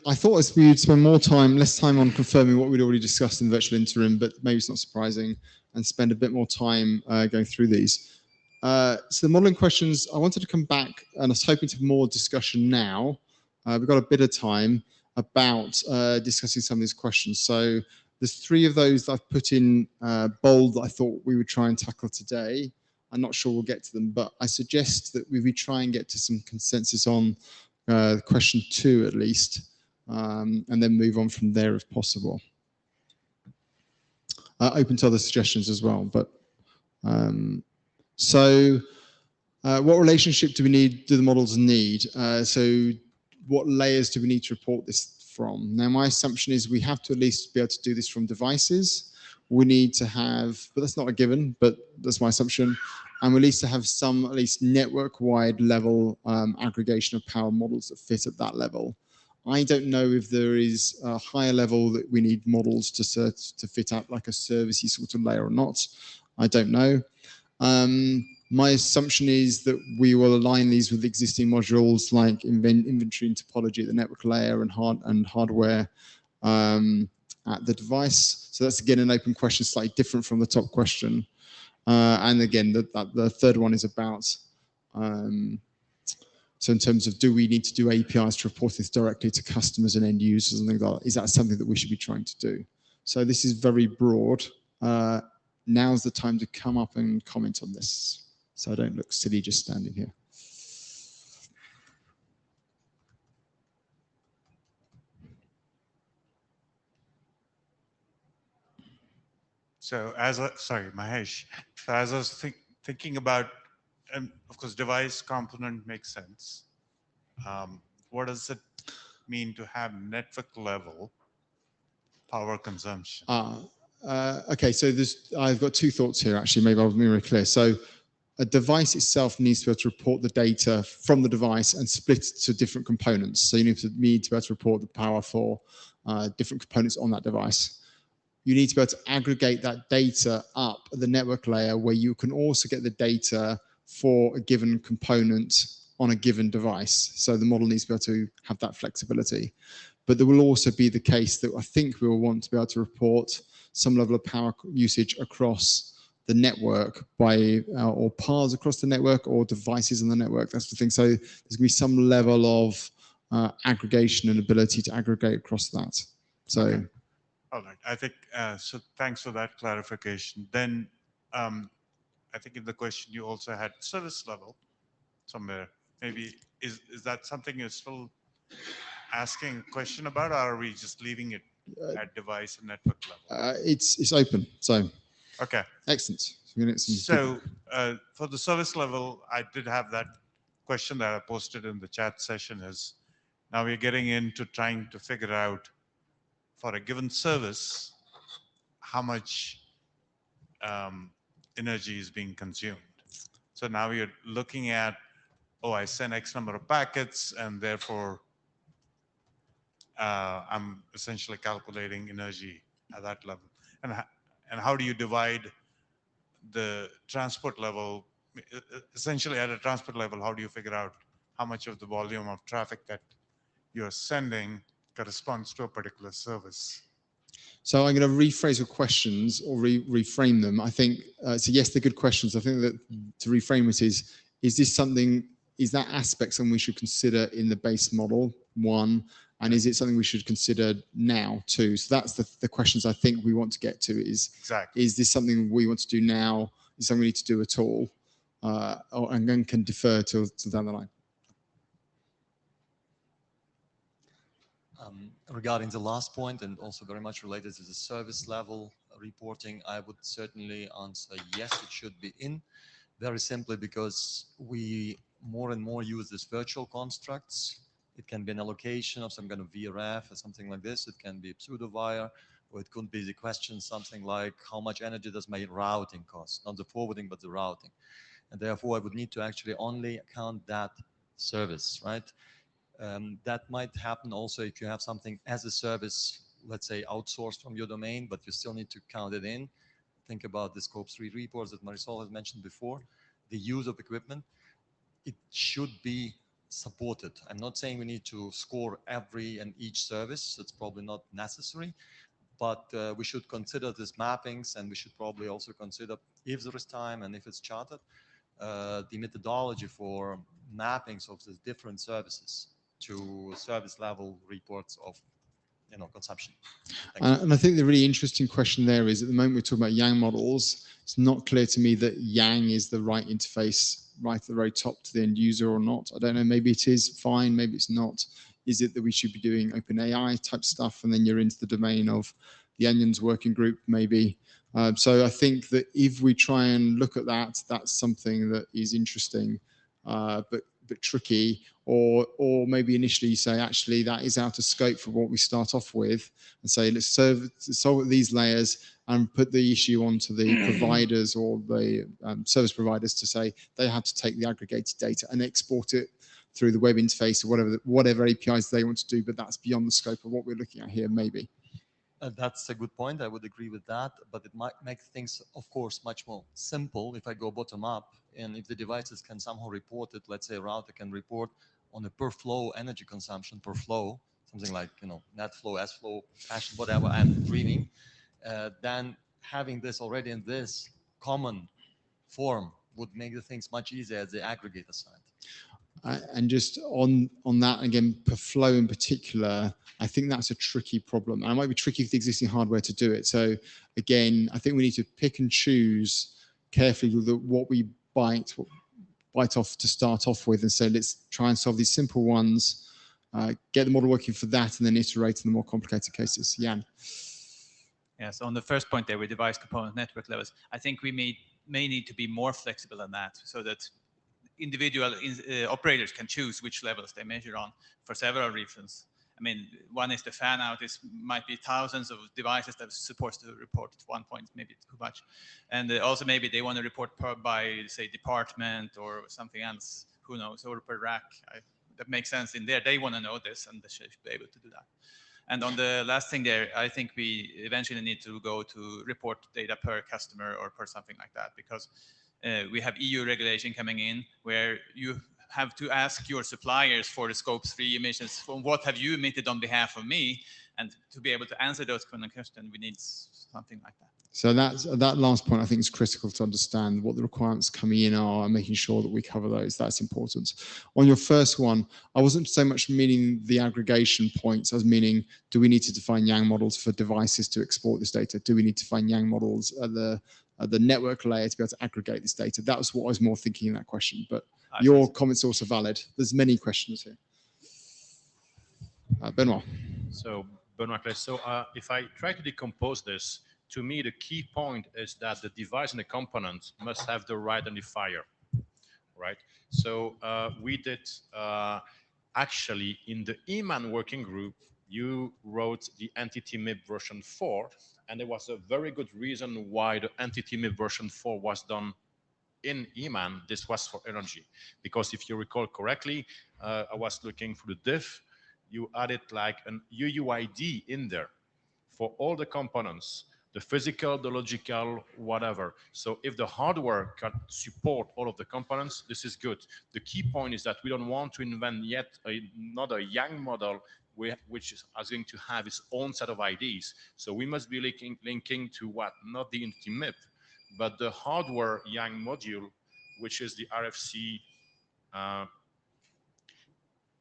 I thought we'd spend less time on confirming what we'd already discussed in the virtual interim, but maybe it's not surprising, and spend a bit more time going through these. So the modeling questions, I wanted to come back, and I was hoping to have more discussion now. We've got a bit of time. about discussing some of these questions. So there's 3 of those that I've put in bold that I thought we would try and tackle today. I'm not sure we'll get to them, but I suggest that we try and get to some consensus on question 2 at least, and then move on from there if possible. Open to other suggestions as well. But what relationship do the models need? So what layers do we need to report this from? Now, my assumption is we have to at least be able to do this from devices. We need to have, but that's not a given, but that's my assumption. And we need to have some at least network-wide level aggregation of power models that fit at that level. I don't know if there is a higher level that we need models to fit out like a servicey sort of layer or not. I don't know. My assumption is that we will align these with existing modules like inventory and topology at the network layer and hardware at the device. So that's again an open question, slightly different from the top question. And again, the third one is about so in terms of do we need to do APIs to report this directly to customers and end users and things like that? Is that something that we should be trying to do? So this is very broad. Now's the time to come up and comment on this, so I don't look silly just standing here. So sorry, Mahesh. So as I was thinking about, of course, device component makes sense. What does it mean to have network level power consumption? Okay, so I've got 2 thoughts here actually, maybe I'll be very clear. So a device itself needs to be able to report the data from the device and split it to different components. So you need to be able to report the power for different components on that device. You need to be able to aggregate that data up at the network layer where you can also get the data for a given component on a given device. So the model needs to be able to have that flexibility. But there will also be the case that I think we will want to be able to report some level of power usage across the network by or paths across the network or devices on the network. That's the thing. So there's going to be some level of aggregation and ability to aggregate across that. So. Okay. All right. I think so. Thanks for that clarification. Then I think in the question you also had service level somewhere. Maybe is that something you're still asking a question about, or are we just leaving it at device and network level? It's open. So. Okay. Excellent. So for the service level, I did have that question that I posted in the chat session. Is now we're getting into trying to figure out for a given service how much energy is being consumed. So now you're looking at, oh, I send X number of packets, and therefore I'm essentially calculating energy at that level. And how do you divide the transport level? Essentially, at a transport level, how do you figure out how much of the volume of traffic that you're sending corresponds to a particular service? So I'm going to rephrase your questions or reframe them. I think, so yes, they're good questions. I think that to reframe it is this something, is that aspect something we should consider in the base model, 1, and is it something we should consider now, 2? So that's the questions I think we want to get to is, exactly. Is this something we want to do now? Is something we need to do at all? And then can defer to down the line. Regarding the last point, and also very much related to the service level reporting, I would certainly answer yes, it should be in, very simply because we more and more use these virtual constructs. It can be an allocation of some kind of VRF or something like this. It can be a pseudo wire, or it could be the question something like how much energy does my routing cost, not the forwarding, but the routing. And therefore, I would need to actually only count that service, right? That might happen also if you have something as a service, let's say outsourced from your domain, but you still need to count it in. Think about the Scope 3 reports that Marisol has mentioned before. The use of equipment, it should be supported. I'm not saying we need to score every and each service. It's probably not necessary, but we should consider these mappings, and we should probably also consider, if there is time and if it's chartered, the methodology for mappings of the different services. to service level reports of, consumption. Thanks. And I think the really interesting question there is, at the moment we're talking about Yang models, it's not clear to me that Yang is the right interface right at the very top to the end user or not. I don't know, maybe it is fine, maybe it's not. Is it that we should be doing OpenAI type stuff and then you're into the domain of the Onions working group maybe? So I think that if we try and look at that, that's something that is interesting, but tricky, or maybe initially you say, actually, that is out of scope for what we start off with, and say, let's solve these layers and put the issue onto the providers or the service providers to say they have to take the aggregated data and export it through the web interface or whatever APIs they want to do, but that's beyond the scope of what we're looking at here, maybe. That's a good point. I would agree with that, but it might make things, of course, much more simple if I go bottom up, and if the devices can somehow report it. Let's say a router can report on a per flow energy consumption per flow, something like net flow, S flow, fashion, whatever I'm dreaming. Then having this already in this common form would make the things much easier at the aggregator side. And just on that again, per flow in particular, I think that's a tricky problem. And it might be tricky with the existing hardware to do it. So again, I think we need to pick and choose carefully what we bite off to start off with, and say, let's try and solve these simple ones, get the model working for that, and then iterate in the more complicated cases. Jan. Yes, on the first point there with device component network levels, I think we may need to be more flexible than that, so that individual operators can choose which levels they measure on for several reasons. I mean, one is the fan out. Might be thousands of devices that are supposed to report at one point, maybe too much. And also maybe they want to report by, say, department or something else, who knows, or per rack. That makes sense in there. They want to know this, and they should be able to do that. And on the last thing there, I think we eventually need to go to report data per customer or per something like that, because we have EU regulation coming in where you have to ask your suppliers for the Scope 3 emissions, from what have you emitted on behalf of me? And to be able to answer those kind of questions, we need something like that. So that last point, I think, is critical to understand what the requirements coming in are and making sure that we cover those. That's important. On your first one, I wasn't so much meaning the aggregation points as meaning, do we need to define Yang models for devices to export this data? Do we need to find Yang models at the network layer to be able to aggregate this data? That was what I was more thinking in that question, but your comments are also valid. There's many questions here. Benoit. So Benoit, if I try to decompose this, to me, the key point is that the device and the component must have the right identifier, right? So we did actually in the EMAN working group, you wrote the entity MIP version 4, and there was a very good reason why the entity MIP version 4 was done in EMAN. This was for energy, because if you recall correctly, I was looking for the diff, you added like an UUID in there for all the components, the physical, the logical, whatever. So if the hardware can support all of the components, this is good. The key point is that we don't want to invent yet another Yang model which is going to have its own set of IDs. So we must be linking to what? Not the entity MIP, but the hardware Yang module, which is the RFC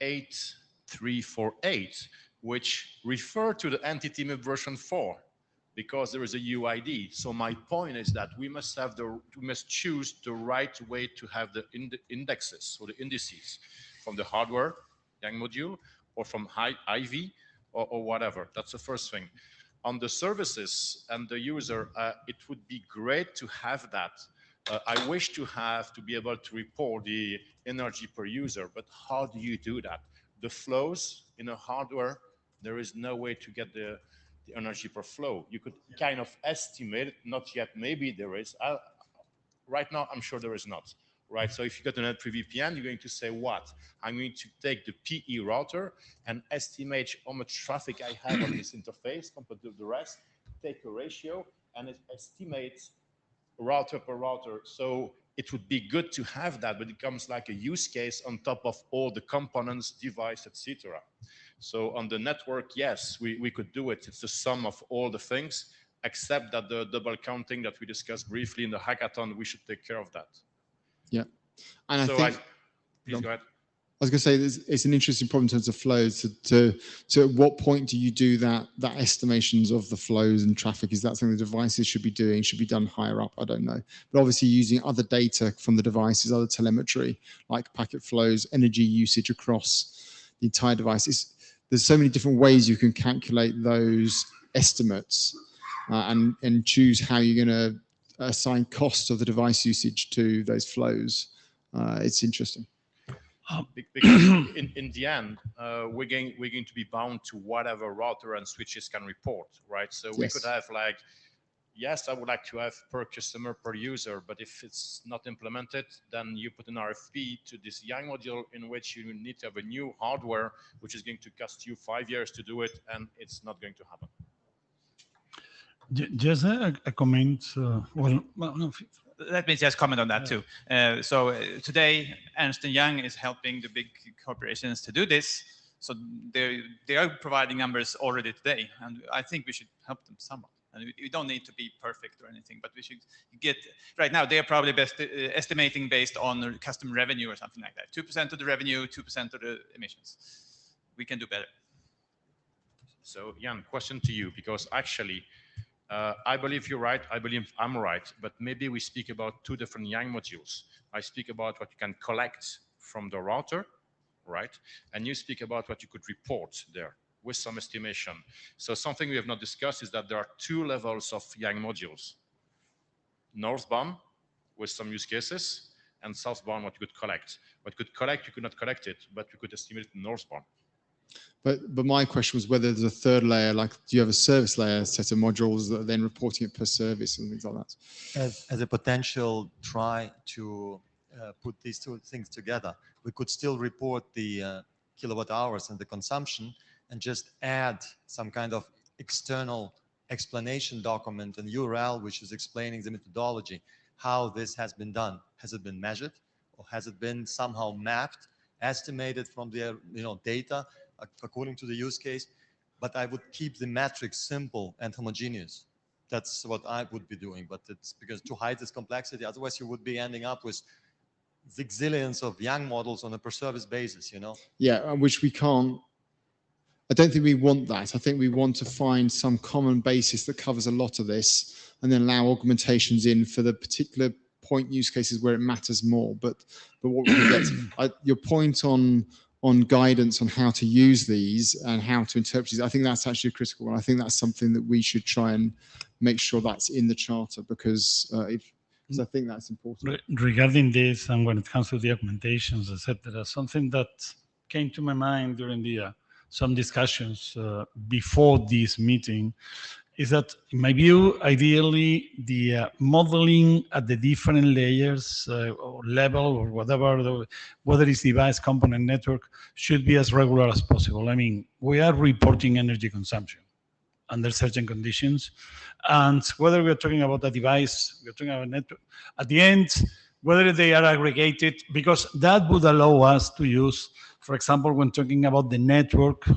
8348, which refer to the entity MIP version 4, because there is a UID. So my point is that we must choose the right way to have the indexes, or the indices, from the hardware Yang module, or from IV, or whatever. That's the first thing. On the services and the user, it would be great to have that. I wish to be able to report the energy per user, but how do you do that? The flows in a hardware, there is no way to get the energy per flow. You could kind of estimate it, not yet, maybe there is. Right now, I'm sure there is not, right? So if you got an N3 VPN, you're going to say what? I'm going to take the PE router and estimate how much traffic I have on this interface compared to the rest, take a ratio, and it estimates router per router. So it would be good to have that, but it becomes like a use case on top of all the components, device, etc. So on the network, yes, we could do it. It's the sum of all the things, except that the double counting that we discussed briefly in the hackathon, we should take care of that. Yeah. And so I think... Please go ahead. I was going to say it's an interesting problem in terms of flows. To at what point do you do that estimations of the flows and traffic? Is that something the devices should be doing? Should be done higher up? I don't know. But obviously using other data from the devices, other telemetry like packet flows, energy usage across the entire device. There's so many different ways you can calculate those estimates and choose how you're going to assign cost of the device usage to those flows. It's interesting. Because in the end, we're going to be bound to whatever router and switches can report, right? So we could have like, yes, I would like to have per customer, per user, but if it's not implemented, then you put an RFP to this Yang module in which you need to have a new hardware, which is going to cost you 5 years to do it, and it's not going to happen. Just a comment. Let me just comment on that too. Today, Ernst & Young is helping the big corporations to do this. So they are providing numbers already today, and I think we should help them somewhat. And we don't need to be perfect or anything, but we should get, right now, they are probably best estimating based on customer revenue or something like that. 2% of the revenue, 2% of the emissions. We can do better. So Jan, question to you, because actually, I believe you're right, I believe I'm right, but maybe we speak about two different Yang modules. I speak about what you can collect from the router, right? And you speak about what you could report there with some estimation. So something we have not discussed is that there are two levels of Yang modules. Northbound with some use cases, and southbound what you could collect. What you could collect, you could not collect it, but you could estimate it northbound. But my question was whether there's a third layer, like do you have a service layer set of modules that are then reporting it per service and things like that? As a potential try to put these two things together, we could still report the kilowatt hours and the consumption and just add some kind of external explanation document and URL, which is explaining the methodology, how this has been done. Has it been measured, or has it been somehow mapped, estimated from their data according to the use case? But I would keep the metrics simple and homogeneous. That's what I would be doing, but it's because to hide this complexity, otherwise you would be ending up with zillions of Yang models on a per service basis, Yeah, which we can't. I don't think we want that. I think we want to find some common basis that covers a lot of this and then allow augmentations in for the particular point use cases where it matters more. But what we get, your point on guidance on how to use these and how to interpret these, I think that's actually a critical one. I think that's something that we should try and make sure that's in the charter because I think that's important. Regarding this, and when it comes to the augmentations, etc., something that came to my mind during the some discussions before this meeting is that, in my view, ideally, the modeling at the different layers or level or whatever, whether it's device, component, network, should be as regular as possible. I mean, we are reporting energy consumption under certain conditions, and whether we're talking about a device, we're talking about a network, at the end, whether they are aggregated, because that would allow us to use, for example, when talking about the network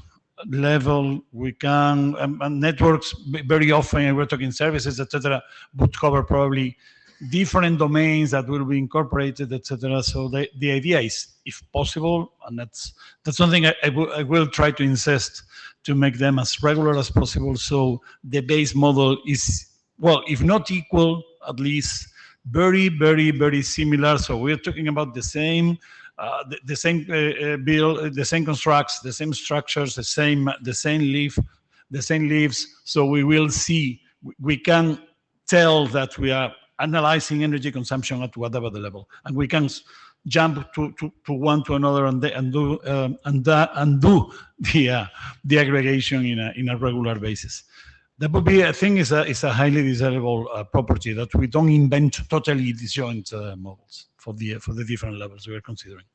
level, we can, networks very often, and we're talking services, etc., would cover probably different domains that will be incorporated, etc. So the idea is, if possible, and that's something I will try to insist to make them as regular as possible. So the base model is, well, if not equal, at least very, very, very similar. So we're talking about the same build, the same constructs, the same structures, the same leaves. So we will see, we can tell that we are analyzing energy consumption at whatever the level, and we can jump to one to another and do the aggregation in a regular basis. That would be, I think, is a highly desirable property, that we don't invent totally disjoint models for the different levels we are considering.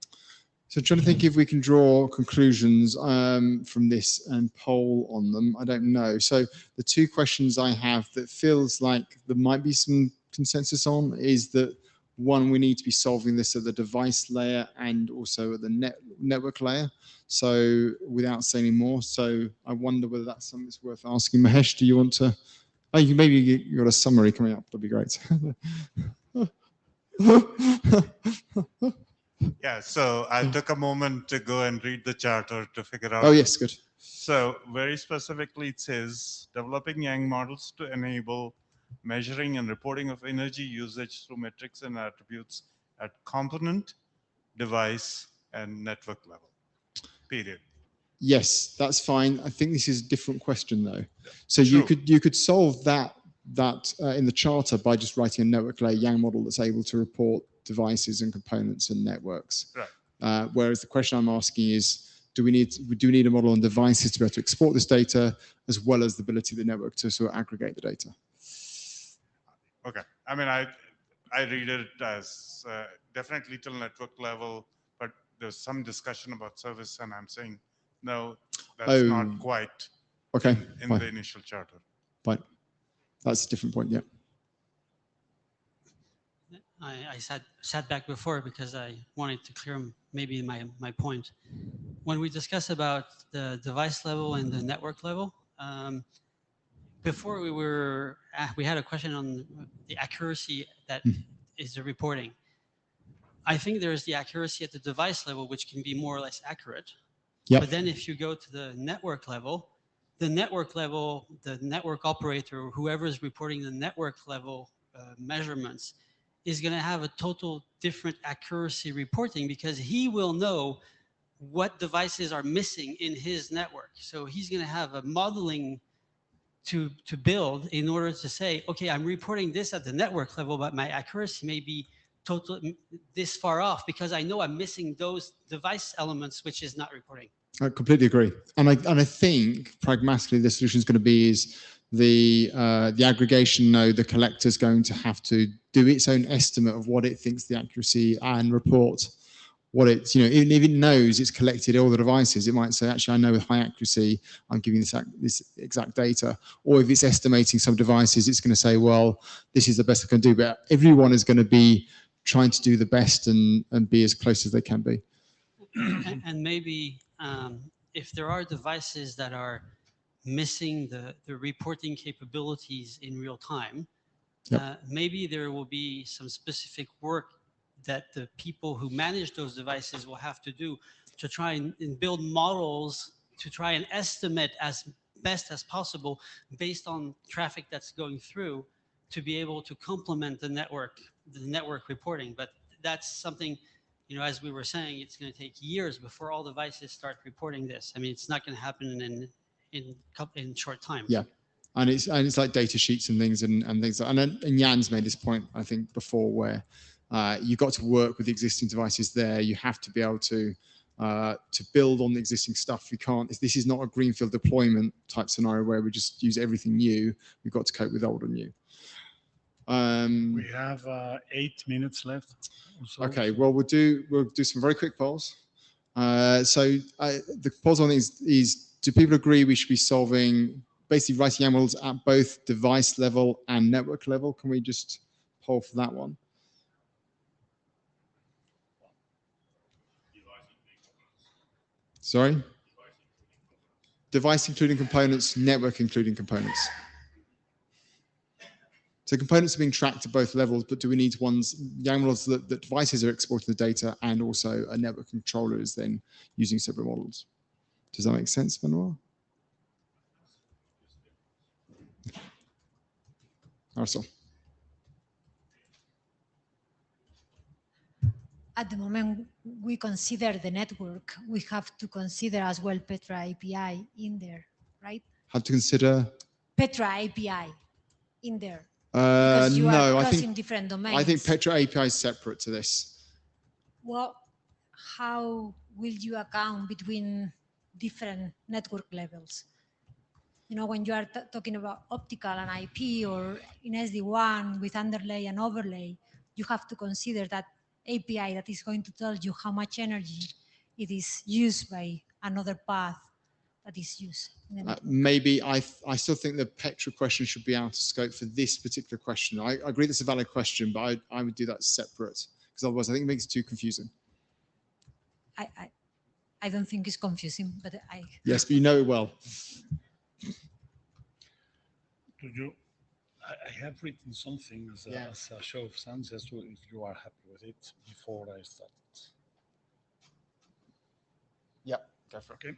So trying to think if we can draw conclusions from this and poll on them. I don't know. So the two questions I have that feels like there might be some consensus on is that, one, we need to be solving this at the device layer and also at the network layer. So without saying any more, so I wonder whether that's something that's worth asking. Mahesh, do you want to? Oh, you got a summary coming up. That'd be great. Yeah, Yeah, so I took a moment to go and read the charter to figure out. Oh, yes, good. So very specifically, it says developing Yang models to enable measuring and reporting of energy usage through metrics and attributes at component, device, and network level. Period. Yes, that's fine. I think this is a different question though. Yeah. So True. you could solve that in the charter by just writing a network layer Yang model that's able to report devices and components and networks. Right. Whereas the question I'm asking is, do we need a model on devices to be able to export this data, as well as the ability of the network to sort of aggregate the data? Okay. I mean, I read it as definitely till network level, but there's some discussion about service, and I'm saying no, that's not quite okay, in fine. the initial charter. Fine. That's a different point, yeah. I sat back before because I wanted to clear maybe my point. When we discuss about the device level and the network level, before we had a question on the accuracy that is the reporting. I think there's the accuracy at the device level, which can be more or less accurate. Yep. But then if you go to the network level, the network operator, or whoever is reporting the network level measurements, is going to have a total different accuracy reporting, because he will know what devices are missing in his network. So he's going to have a modeling to build in order to say, okay, I'm reporting this at the network level, but my accuracy may be this far off because I know I'm missing those device elements, which is not reporting. I completely agree, and I think pragmatically the solution is going to be the aggregation node, the collector, is going to have to do its own estimate of what it thinks the accuracy and report what it's, even if it knows it's collected all the devices, it might say, actually, I know with high accuracy, I'm giving this exact data. Or if it's estimating some devices, it's going to say, well, this is the best I can do. But everyone is going to be trying to do the best and be as close as they can be. And maybe if there are devices that are missing the reporting capabilities in real time, Yep. maybe there will be some specific work that the people who manage those devices will have to do to try and build models to try and estimate as best as possible based on traffic that's going through to be able to complement the network reporting. But that's something, as we were saying, it's going to take years before all devices start reporting this. I mean, it's not going to happen in short time. Yeah. And it's like data sheets and things and things. And Jan's made this point, I think, before, where you've got to work with the existing devices there. You have to be able to build on the existing stuff. We can't. This is not a greenfield deployment type scenario where we just use everything new. We've got to cope with old and new. We have 8 minutes left. Okay. Well, we'll do some very quick polls. The polls on is: do people agree we should be solving, basically writing YAML models at both device level and network level? Can we just poll for that one? Sorry? Device including components, network including components. So components are being tracked at both levels, but do we need YAML models that devices are exporting the data and also a network controller is then using separate models? Does that make sense, Manuel? Arcel. At the moment, we consider the network. We have to consider as well Petra API in there, right? Have to consider Petra API in there. Because you are crossing different domains. I think Petra API is separate to this. Well, how will you account between different network levels? When you are talking about optical and IP, or in SD-WAN with underlay and overlay, you have to consider that API that is going to tell you how much energy it is used by another path that is used. Maybe I still think the Petra question should be out of scope for this particular question. I agree that's a valid question, but I would do that separate, because otherwise I think it makes it too confusing. I don't think it's confusing, but I... Yes, but you know it well. I have written something as a show of hands as to if you are happy with it before I start. Yep, go for it. Okay.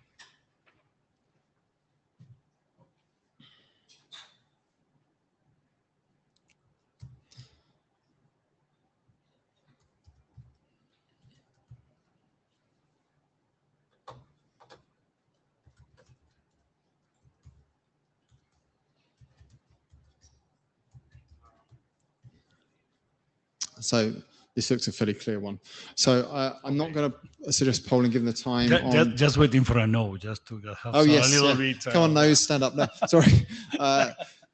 So this looks a fairly clear one. So I'm not going to suggest polling given the time. Just waiting for a no, just to have Oh, yes. a little Yeah. bit. Come on, nose, stand up. No, sorry.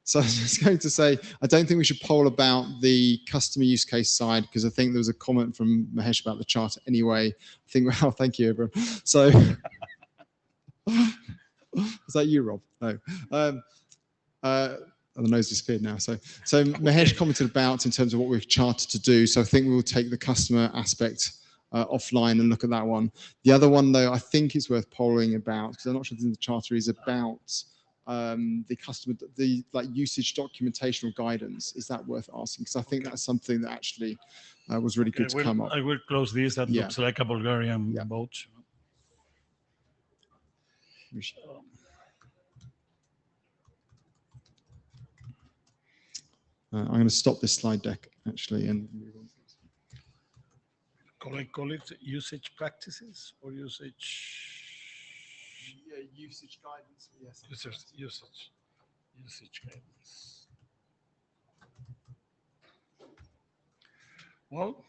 So I was just going to say, I don't think we should poll about the customer use case side, because I think there was a comment from Mahesh about the charter anyway. I think, well, thank you, everyone. So, is that you, Rob? No. The nose disappeared now. So Mahesh commented about in terms of what we've charted to do. So I think we will take the customer aspect offline and look at that one. The other one, though, I think is worth polling about, because I'm not sure if it's in the charter, is about the customer, the like usage documentation or guidance. Is that worth asking? Because I think that's something that actually was really good to come up. I will close this. That Yeah. looks like a Bulgarian Yeah. boat. I'm going to stop this slide deck actually and move on. Call it usage practices or usage. Yeah, usage guidance. Yes. Usage guidance. Well,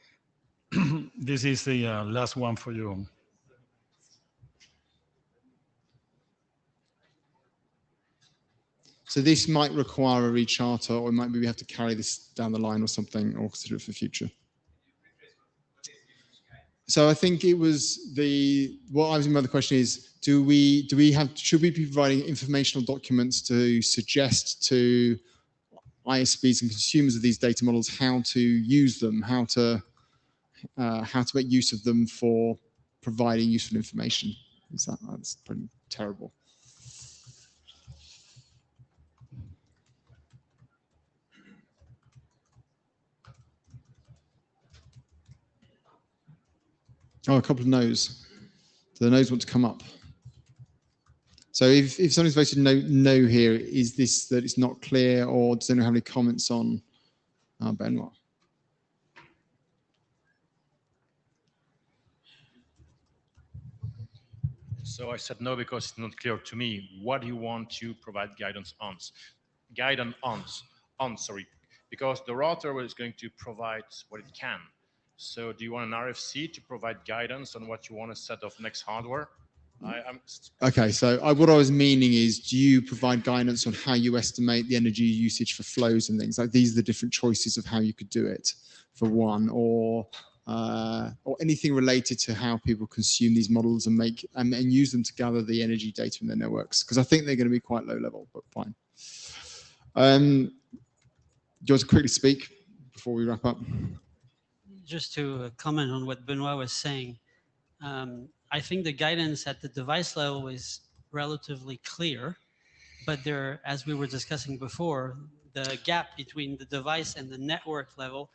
this is the last one for you. So this might require a recharter, or maybe we have to carry this down the line or something, or consider it for the future. So I think it was what I was. My other question is, should we be providing informational documents to suggest to ISPs and consumers of these data models how to use them, how to make use of them for providing useful information? That's pretty terrible. Oh, a couple of no's. Do the no's want to come up? So if somebody's voted no here, is this that it's not clear, or does anyone have any comments on Benoit? So I said no because it's not clear to me. What do you want to provide guidance on? Because the router is going to provide what it can. So do you want an RFC to provide guidance on what you want to set of next hardware? Okay, so what I was meaning is, do you provide guidance on how you estimate the energy usage for flows and things? Like, these are the different choices of how you could do it, for one, or anything related to how people consume these models and make and use them to gather the energy data in their networks. Because I think they're going to be quite low level, but fine. Do you want to quickly speak before we wrap up? Just to comment on what Benoit was saying, I think the guidance at the device level is relatively clear, but there, as we were discussing before, the gap between the device and the network level,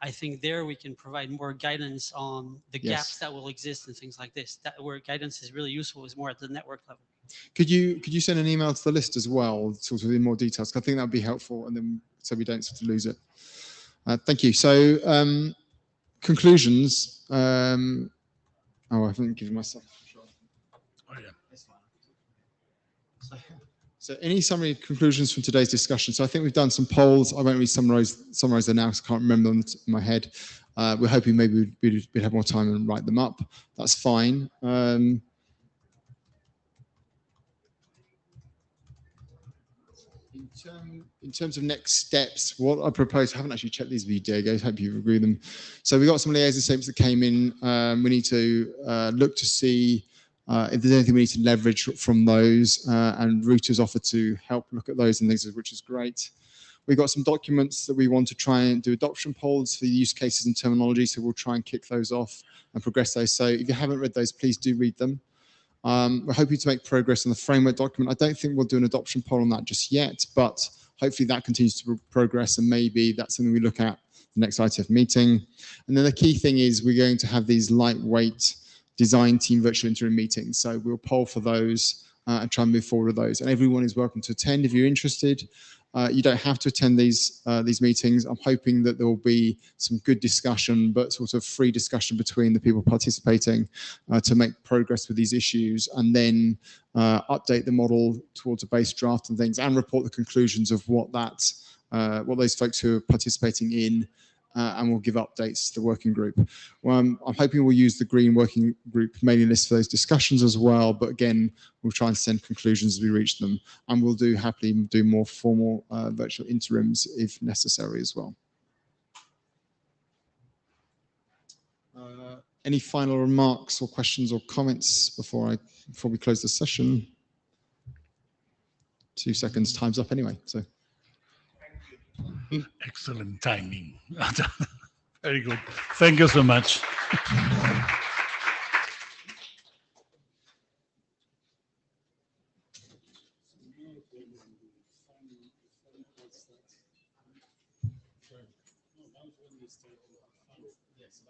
I think there we can provide more guidance on the gaps that will exist and things like this. That where guidance is really useful is more at the network level. Could you send an email to the list as well, sort of in more details? I think that would be helpful, and then so we don't sort of lose it. Thank you. So conclusions. Oh, I haven't given myself. Oh yeah, that's fine. So any summary conclusions from today's discussion? So I think we've done some polls. I won't really summarize them now because I can't remember them in my head. We're hoping maybe we'd have more time and write them up. That's fine. In terms of next steps, what I propose, I haven't actually checked these with you, Diego, hope you agree with them. So we've got some liaison statements that came in. We need to look to see if there's anything we need to leverage from those, and routers offer to help look at those and things, which is great. We've got some documents that we want to try and do adoption polls for use cases and terminology, so we'll try and kick those off and progress those. So if you haven't read those, please do read them. We're hoping to make progress on the framework document. I don't think we'll do an adoption poll on that just yet, but hopefully that continues to progress, and maybe that's something we look at the next IETF meeting. And then the key thing is we're going to have these lightweight design team virtual interim meetings. So we'll poll for those and try and move forward with those. And everyone is welcome to attend if you're interested. You don't have to attend these meetings. I'm hoping that there will be some good discussion, but sort of free discussion between the people participating to make progress with these issues, and then update the model towards a base draft and things, and report the conclusions of what those folks who are participating in. And we'll give updates to the working group. I'm hoping we'll use the Green Working Group mailing list for those discussions as well, but again, we'll try and send conclusions as we reach them, and we'll happily do more formal virtual interims if necessary as well. Any final remarks or questions or comments before we close the session? 2 seconds, time's up anyway, so. Excellent timing. Very good. Thank you so much. Yes,